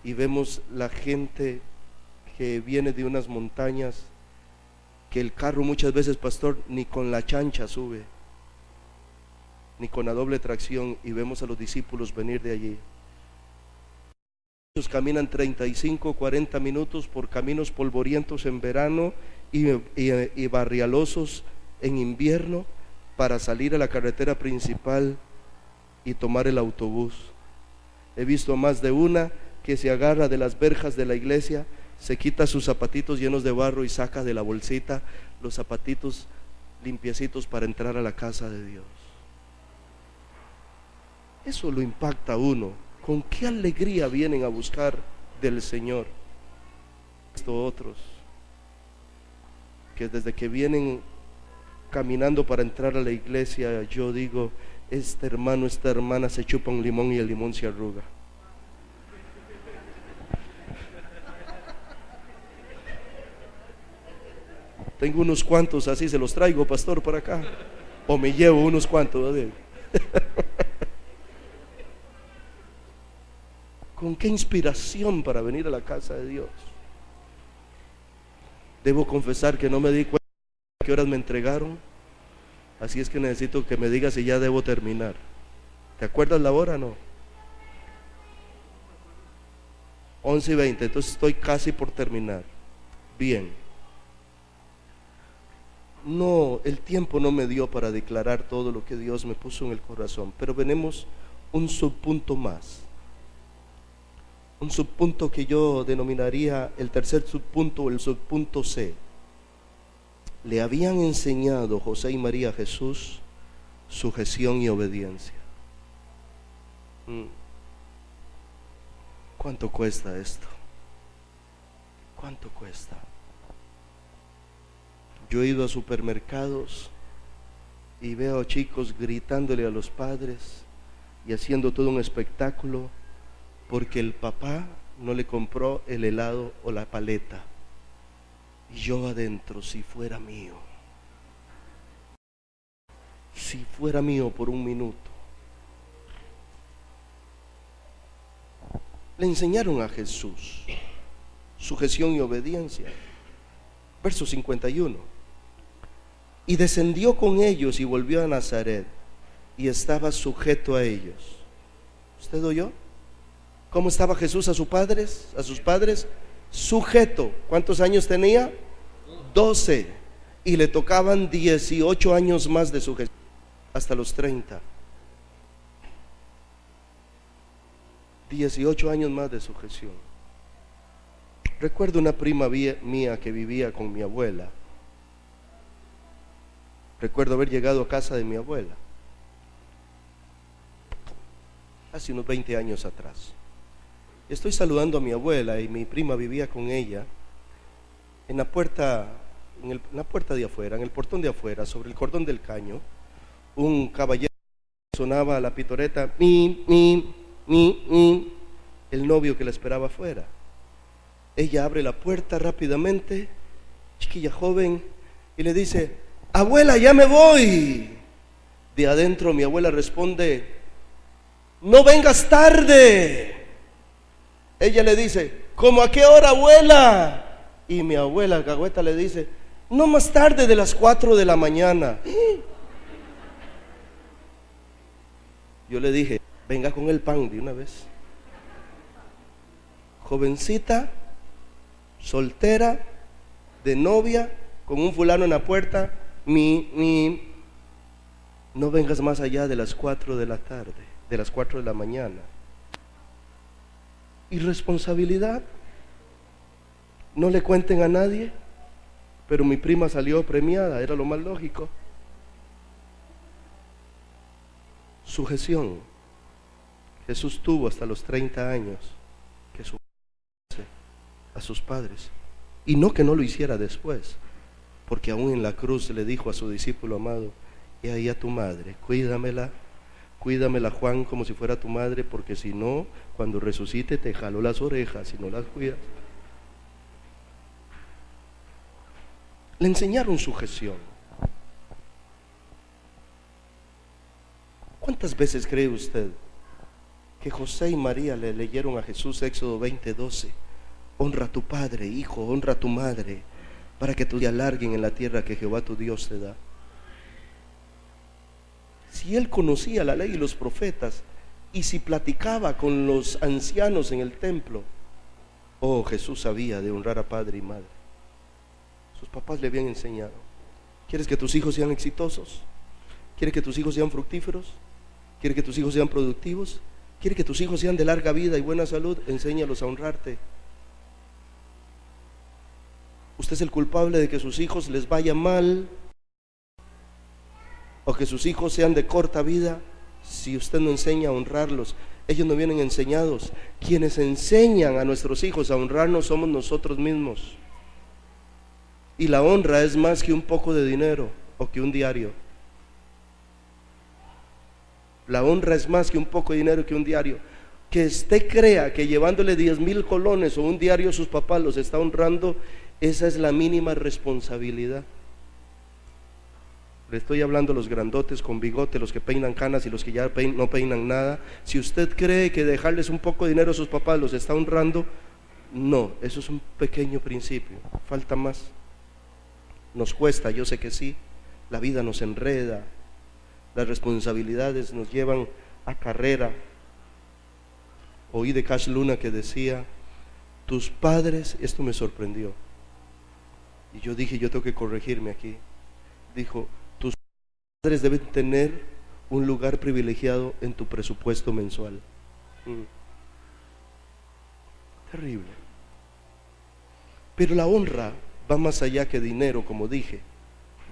y vemos la gente que viene de unas montañas, que el carro muchas veces, pastor, ni con la chancha sube, ni con la doble tracción, y vemos a los discípulos venir de allí. Ellos caminan 35, 40 minutos por caminos polvorientos en verano y barrialosos en invierno para salir a la carretera principal y tomar el autobús. He visto más de una que se agarra de las verjas de la iglesia, se quita sus zapatitos llenos de barro y saca de la bolsita los zapatitos limpiecitos para entrar a la casa de Dios. Eso lo impacta a uno. Con qué alegría vienen a buscar del Señor. Estos otros, que desde que vienen caminando para entrar a la iglesia, yo digo, este hermano, esta hermana se chupa un limón y el limón se arruga. Tengo unos cuantos así, se los traigo, pastor, para acá. O me llevo unos cuantos. ¿Con qué inspiración para venir a la casa de Dios? Debo confesar que no me di cuenta a qué horas me entregaron. Así es que necesito que me digas si ya debo terminar. ¿Te acuerdas la hora? No. 11:20, entonces estoy casi por terminar. Bien. No, el tiempo no me dio para declarar todo lo que Dios me puso en el corazón, pero venimos un subpunto más. Un subpunto que yo denominaría el tercer subpunto, el subpunto C. Le habían enseñado José y María a Jesús sujeción y obediencia. ¿Cuánto cuesta esto? ¿Cuánto cuesta? Yo he ido a supermercados y veo a chicos gritándole a los padres y haciendo todo un espectáculo porque el papá no le compró el helado o la paleta. Y yo adentro, si fuera mío por un minuto. Le enseñaron a Jesús sujeción y obediencia. Verso 51. Y descendió con ellos y volvió a Nazaret y estaba sujeto a ellos. ¿Usted oyó? ¿Cómo estaba Jesús a sus padres? Sujeto. ¿Cuántos años tenía? 12. Y le tocaban 18 años más de sujeción, hasta los 30. 18 años más de sujeción. Recuerdo una prima mía que vivía con mi abuela. Recuerdo haber llegado a casa de mi abuela hace unos 20 años atrás. Estoy saludando a mi abuela y mi prima vivía con ella en la puerta, en la puerta de afuera, en el portón de afuera, sobre el cordón del caño. Un caballero sonaba la pitoreta, el novio que la esperaba afuera. Ella abre la puerta rápidamente, chiquilla joven, y le dice: abuela, ya me voy. De adentro mi abuela responde: no vengas tarde. Ella le dice: ¿cómo a qué hora, abuela? Y mi abuela alcahueta le dice: no más tarde de las 4 de la mañana. Yo le dije: venga con el pan de una vez. Jovencita, soltera, de novia, con un fulano en la puerta, no vengas más allá de las 4 de la tarde, de las 4 de la mañana. Irresponsabilidad. No le cuenten a nadie, pero mi prima salió premiada, era lo más lógico. Sujeción. Jesús tuvo hasta los 30 años que sujetarse a sus padres, y no que no lo hiciera después, porque aún en la cruz le dijo a su discípulo amado: he ahí a tu madre, cuídamela, Juan, como si fuera tu madre, porque si no, cuando resucite te jalo las orejas si no las cuidas. Le enseñaron sujeción. ¿Cuántas veces cree usted que José y María le leyeron a Jesús Éxodo 20:12? Honra a tu padre, hijo, honra a tu madre, para que te alarguen en la tierra que Jehová tu Dios te da. Si él conocía la ley y los profetas, y si platicaba con los ancianos en el templo, Jesús sabía de honrar a padre y madre. Sus papás le habían enseñado. ¿Quieres que tus hijos sean exitosos? ¿Quieres que tus hijos sean fructíferos? ¿Quieres que tus hijos sean productivos? ¿Quieres que tus hijos sean de larga vida y buena salud? Enséñalos a honrarte. Usted es el culpable de que sus hijos les vaya mal, o que sus hijos sean de corta vida. Si usted no enseña a honrarlos, ellos no vienen enseñados. Quienes enseñan a nuestros hijos a honrarnos somos nosotros mismos. Y la honra es más que un poco de dinero o que un diario. La honra es más que un poco de dinero, que un diario. Que usted crea que llevándole 10,000 colones o un diario a sus papás los está honrando, esa es la mínima responsabilidad. Le estoy hablando a los grandotes con bigote, los que peinan canas y los que ya no peinan nada. Si usted cree que dejarles un poco de dinero a sus papás los está honrando, no, eso es un pequeño principio, falta más. Nos cuesta, yo sé que sí, la vida nos enreda, las responsabilidades nos llevan a carrera. Oí de Cash Luna que decía, tus padres, esto me sorprendió, y yo dije, yo tengo que corregirme aquí. Dijo, tus padres deben tener un lugar privilegiado en tu presupuesto mensual. Terrible. Pero la honra va más allá que dinero, como dije,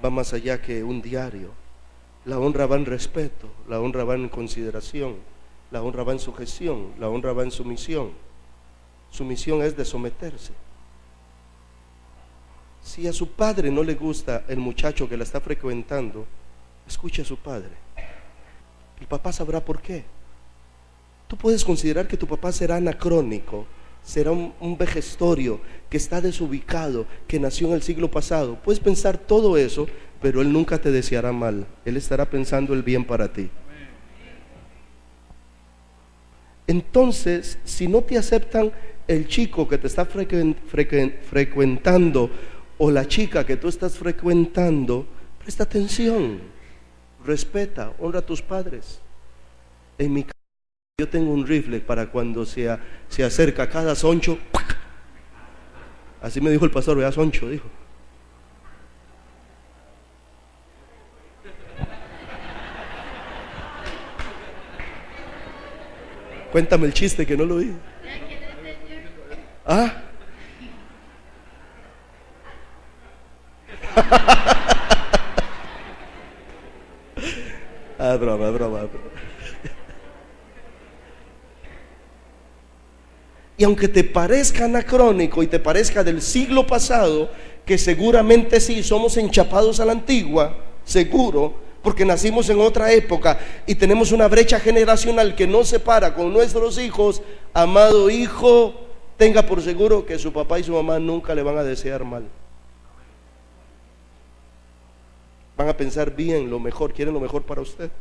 va más allá que un diario. La honra va en respeto, la honra va en consideración, la honra va en sujeción, la honra va en sumisión. Sumisión es de someterse. Si a su padre no le gusta el muchacho que la está frecuentando, escuche a su padre. El papá sabrá por qué. Tú puedes considerar que tu papá será anacrónico, será un vejestorio, que está desubicado, que nació en el siglo pasado. Puedes pensar todo eso, pero él nunca te deseará mal. Él estará pensando el bien para ti. Entonces, si no te aceptan el chico que te está frecuentando o la chica que tú estás frecuentando, presta atención, respeta, honra a tus padres. En mi casa yo tengo un rifle para cuando se acerca cada soncho. Así me dijo el pastor, vea soncho, dijo. Cuéntame el chiste que no lo vi. ¿Ah? Broma. Y aunque te parezca anacrónico y te parezca del siglo pasado, que seguramente sí, somos enchapados a la antigua, seguro, porque nacimos en otra época y tenemos una brecha generacional que nos separa con nuestros hijos. Amado hijo, tenga por seguro que su papá y su mamá nunca le van a desear mal. Van a pensar bien, lo mejor, quieren lo mejor para usted.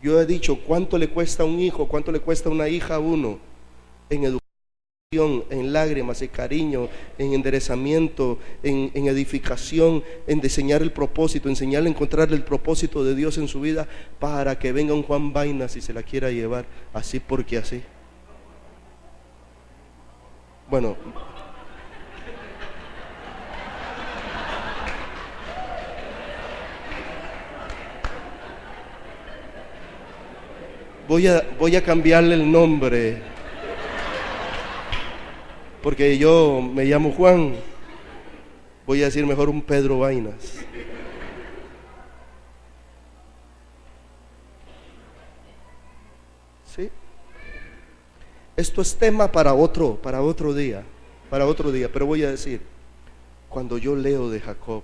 Yo he dicho, ¿cuánto le cuesta a un hijo, cuánto le cuesta a una hija a uno? En educación, en lágrimas, en cariño, en enderezamiento, en edificación, en diseñar el propósito, enseñarle a encontrarle el propósito de Dios en su vida, para que venga un Juan Vainas y se la quiera llevar, así porque así. Bueno, voy a cambiarle el nombre, porque yo me llamo Juan. Voy a decir mejor un Pedro Vainas. ¿Sí? Esto es tema para otro día, pero voy a decir, cuando yo leo de Jacob,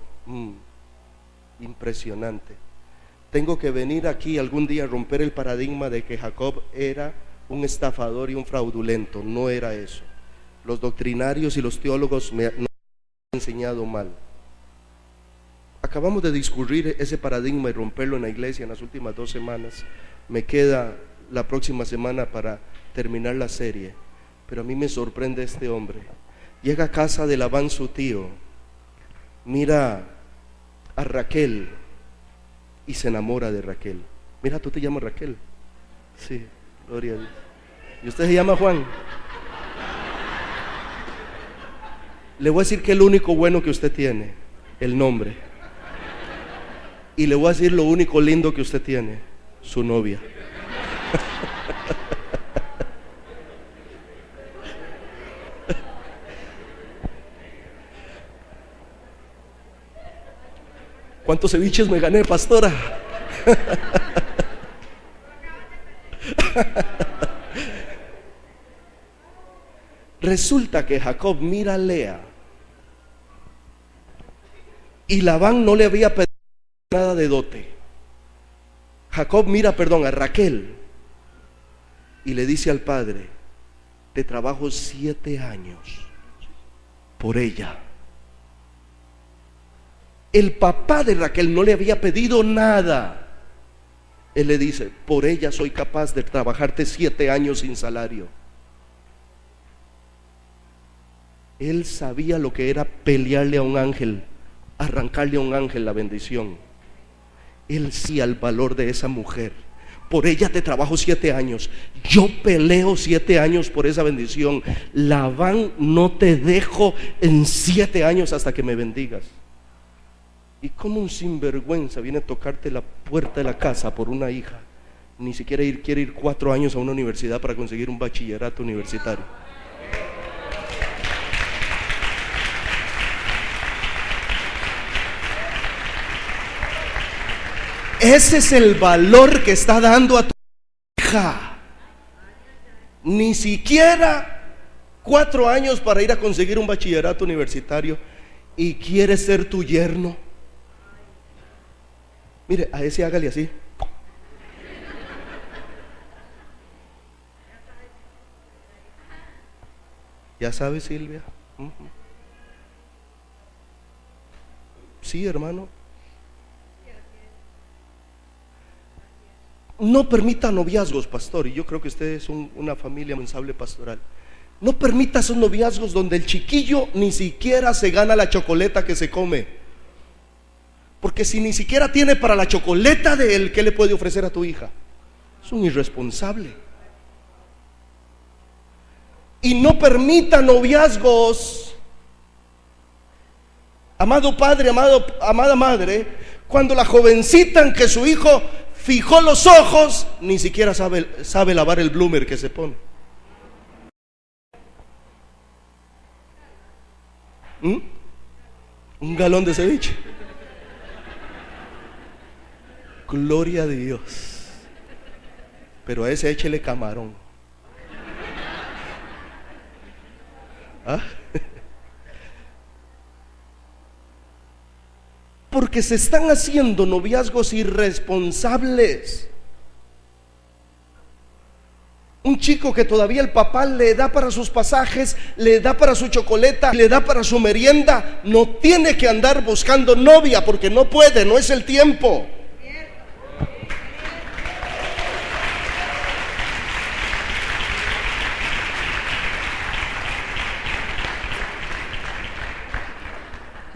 impresionante. Tengo que venir aquí algún día a romper el paradigma de que Jacob era un estafador y un fraudulento. No era eso. Los doctrinarios y los teólogos nos han enseñado mal. Acabamos de discurrir ese paradigma y romperlo en la iglesia en las últimas 2 semanas. Me queda la próxima semana para terminar la serie. Pero a mí me sorprende este hombre. Llega a casa de Labán, su tío, mira a Raquel y se enamora de Raquel. Mira, tú te llamas Raquel. Sí, gloria a Dios. ¿Y usted se llama Juan? Le voy a decir que es lo único bueno que usted tiene, el nombre. Y le voy a decir lo único lindo que usted tiene, su novia. ¿Cuántos ceviches me gané, pastora? Resulta que Jacob mira a Lea y Labán no le había pedido nada de dote. Jacob mira, a Raquel y le dice al padre: te trabajo 7 años por ella. El papá de Raquel no le había pedido nada. Él le dice: por ella soy capaz de trabajarte 7 años sin salario. Él sabía lo que era pelearle a un ángel, arrancarle a un ángel la bendición. Él sabía el valor de esa mujer. Por ella te trabajo 7 años. Yo peleo 7 años por esa bendición. Labán, no te dejo en 7 años hasta que me bendigas. Y como un sinvergüenza viene a tocarte la puerta de la casa por una hija. Ni siquiera quiere ir 4 años a una universidad para conseguir un bachillerato universitario. Ese es el valor que está dando a tu hija. Ni siquiera 4 años para ir a conseguir un bachillerato universitario y quiere ser tu yerno. Mire, a ese hágale así. ¿Ya sabes, Silvia? Sí, hermano. No permita noviazgos, pastor, y yo creo que usted es una familia responsable pastoral. No permita esos noviazgos donde el chiquillo ni siquiera se gana la chocoleta que se come. Porque si ni siquiera tiene para la chocoleta de él, ¿qué le puede ofrecer a tu hija? Es un irresponsable. Y no permita noviazgos, amado padre, amada madre, cuando la jovencita en que su hijo fijó los ojos, ni siquiera sabe lavar el bloomer que se pone. Un galón de ceviche. Gloria a Dios. Pero a ese échele camarón. ¿Ah? Porque se están haciendo noviazgos irresponsables. Un chico que todavía el papá le da para sus pasajes, le da para su chocoleta, le da para su merienda, no tiene que andar buscando novia porque no puede, no es el tiempo.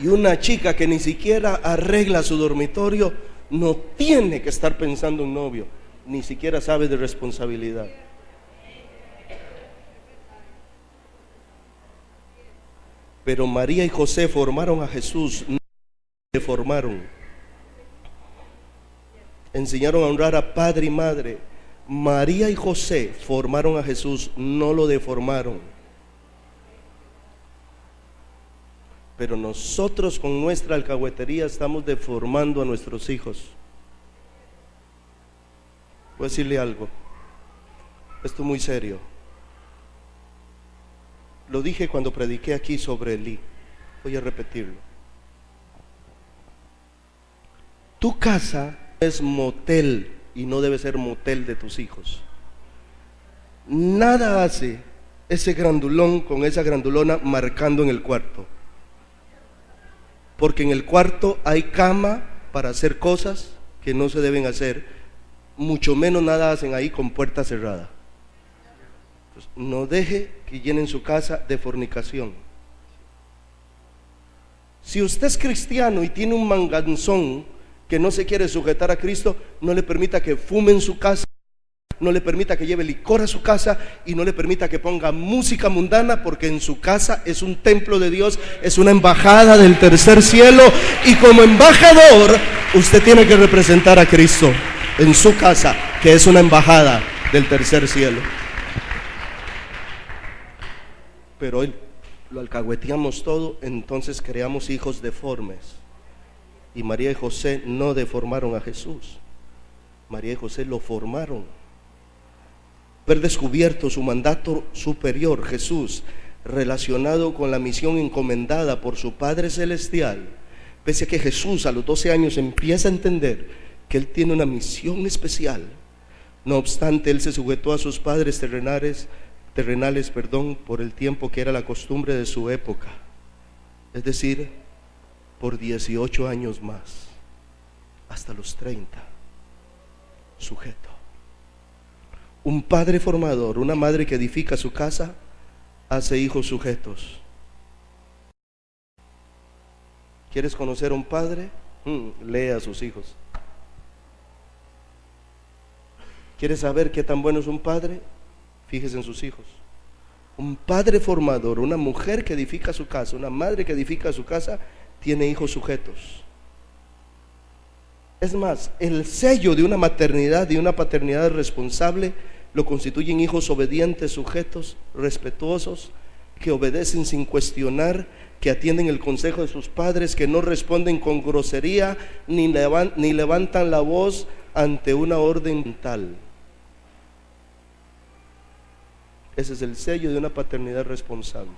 Y una chica que ni siquiera arregla su dormitorio no tiene que estar pensando en novio, ni siquiera sabe de responsabilidad. Pero María y José formaron a Jesús, no le formaron. Enseñaron a honrar a padre y madre. María y José formaron a Jesús, no lo deformaron. Pero nosotros con nuestra alcahuetería estamos deformando a nuestros hijos. Voy a decirle algo. Esto es muy serio. Lo dije cuando prediqué aquí sobre Elí. Voy a repetirlo. Tu casa es motel y no debe ser motel de tus hijos. Nada hace ese grandulón con esa grandulona marcando en el cuarto. Porque en el cuarto hay cama para hacer cosas que no se deben hacer, mucho menos nada hacen ahí con puerta cerrada. Entonces, no deje que llenen su casa de fornicación. Si usted es cristiano y tiene un manganzón que no se quiere sujetar a Cristo, no le permita que fume en su casa, no le permita que lleve licor a su casa y no le permita que ponga música mundana, porque en su casa es un templo de Dios, es una embajada del tercer cielo, y como embajador usted tiene que representar a Cristo en su casa, que es una embajada del tercer cielo. Pero hoy lo alcahueteamos todo, entonces creamos hijos deformes. Y María y José no deformaron a Jesús. María y José lo formaron. Haber descubierto su mandato superior, Jesús, relacionado con la misión encomendada por su Padre Celestial, pese a que Jesús a los 12 años empieza a entender que Él tiene una misión especial, no obstante, Él se sujetó a sus padres terrenales, por el tiempo que era la costumbre de su época, es decir, por 18 años más, hasta los 30, sujeto. Un padre formador, una madre que edifica su casa, hace hijos sujetos. ¿Quieres conocer a un padre? Lea a sus hijos. ¿Quieres saber qué tan bueno es un padre? Fíjese en sus hijos. Un padre formador, una mujer que edifica su casa, una madre que edifica su casa, tiene hijos sujetos. Es más, el sello de una maternidad y una paternidad responsable lo constituyen hijos obedientes, sujetos, respetuosos, que obedecen sin cuestionar, que atienden el consejo de sus padres, que no responden con grosería ni levantan la voz ante una orden tal. Ese es el sello de una paternidad responsable,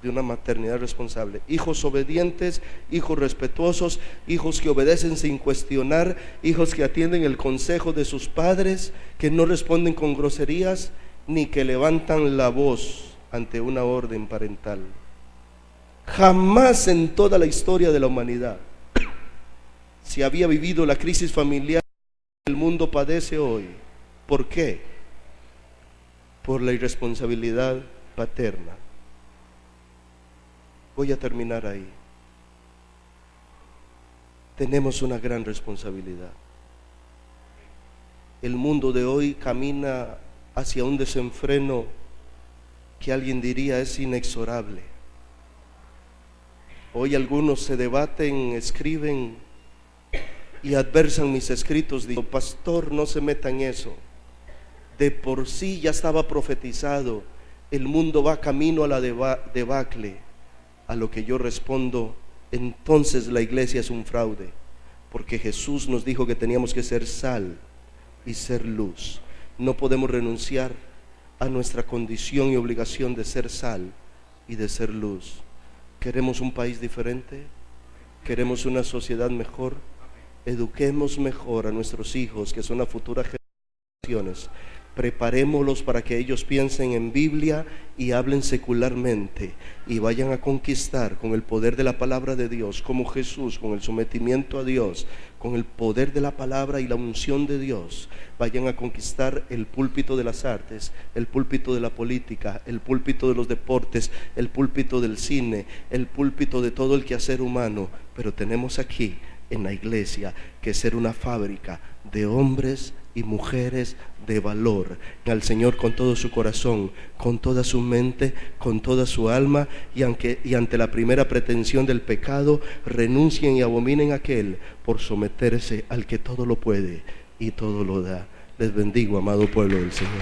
de una maternidad responsable. Hijos obedientes, hijos respetuosos, hijos que obedecen sin cuestionar, hijos que atienden el consejo de sus padres, que no responden con groserías ni que levantan la voz ante una orden parental. Jamás en toda la historia de la humanidad se había vivido la crisis familiar que el mundo padece hoy. ¿Por qué? Por la irresponsabilidad paterna. Voy a terminar ahí. Tenemos una gran responsabilidad. El mundo de hoy camina hacia un desenfreno que alguien diría es inexorable. Hoy algunos se debaten, escriben y adversan mis escritos. Digo, pastor, no se meta en eso. De por sí ya estaba profetizado, el mundo va camino a la debacle. A lo que yo respondo, entonces la iglesia es un fraude, porque Jesús nos dijo que teníamos que ser sal y ser luz. No podemos renunciar a nuestra condición y obligación de ser sal y de ser luz. ¿Queremos un país diferente? ¿Queremos una sociedad mejor? Eduquemos mejor a nuestros hijos, que son las futuras generaciones. Preparémoslos para que ellos piensen en Biblia y hablen secularmente y vayan a conquistar con el poder de la palabra de Dios, como Jesús, con el sometimiento a Dios, con el poder de la palabra y la unción de Dios. Vayan a conquistar el púlpito de las artes, el púlpito de la política, el púlpito de los deportes, el púlpito del cine, el púlpito de todo el quehacer humano. Pero tenemos aquí en la iglesia que ser una fábrica de hombres y mujeres de valor, al Señor con todo su corazón, con toda su mente, con toda su alma, y ante la primera pretensión del pecado, renuncien y abominen a aquel por someterse al que todo lo puede y todo lo da. Les bendigo, amado pueblo del Señor.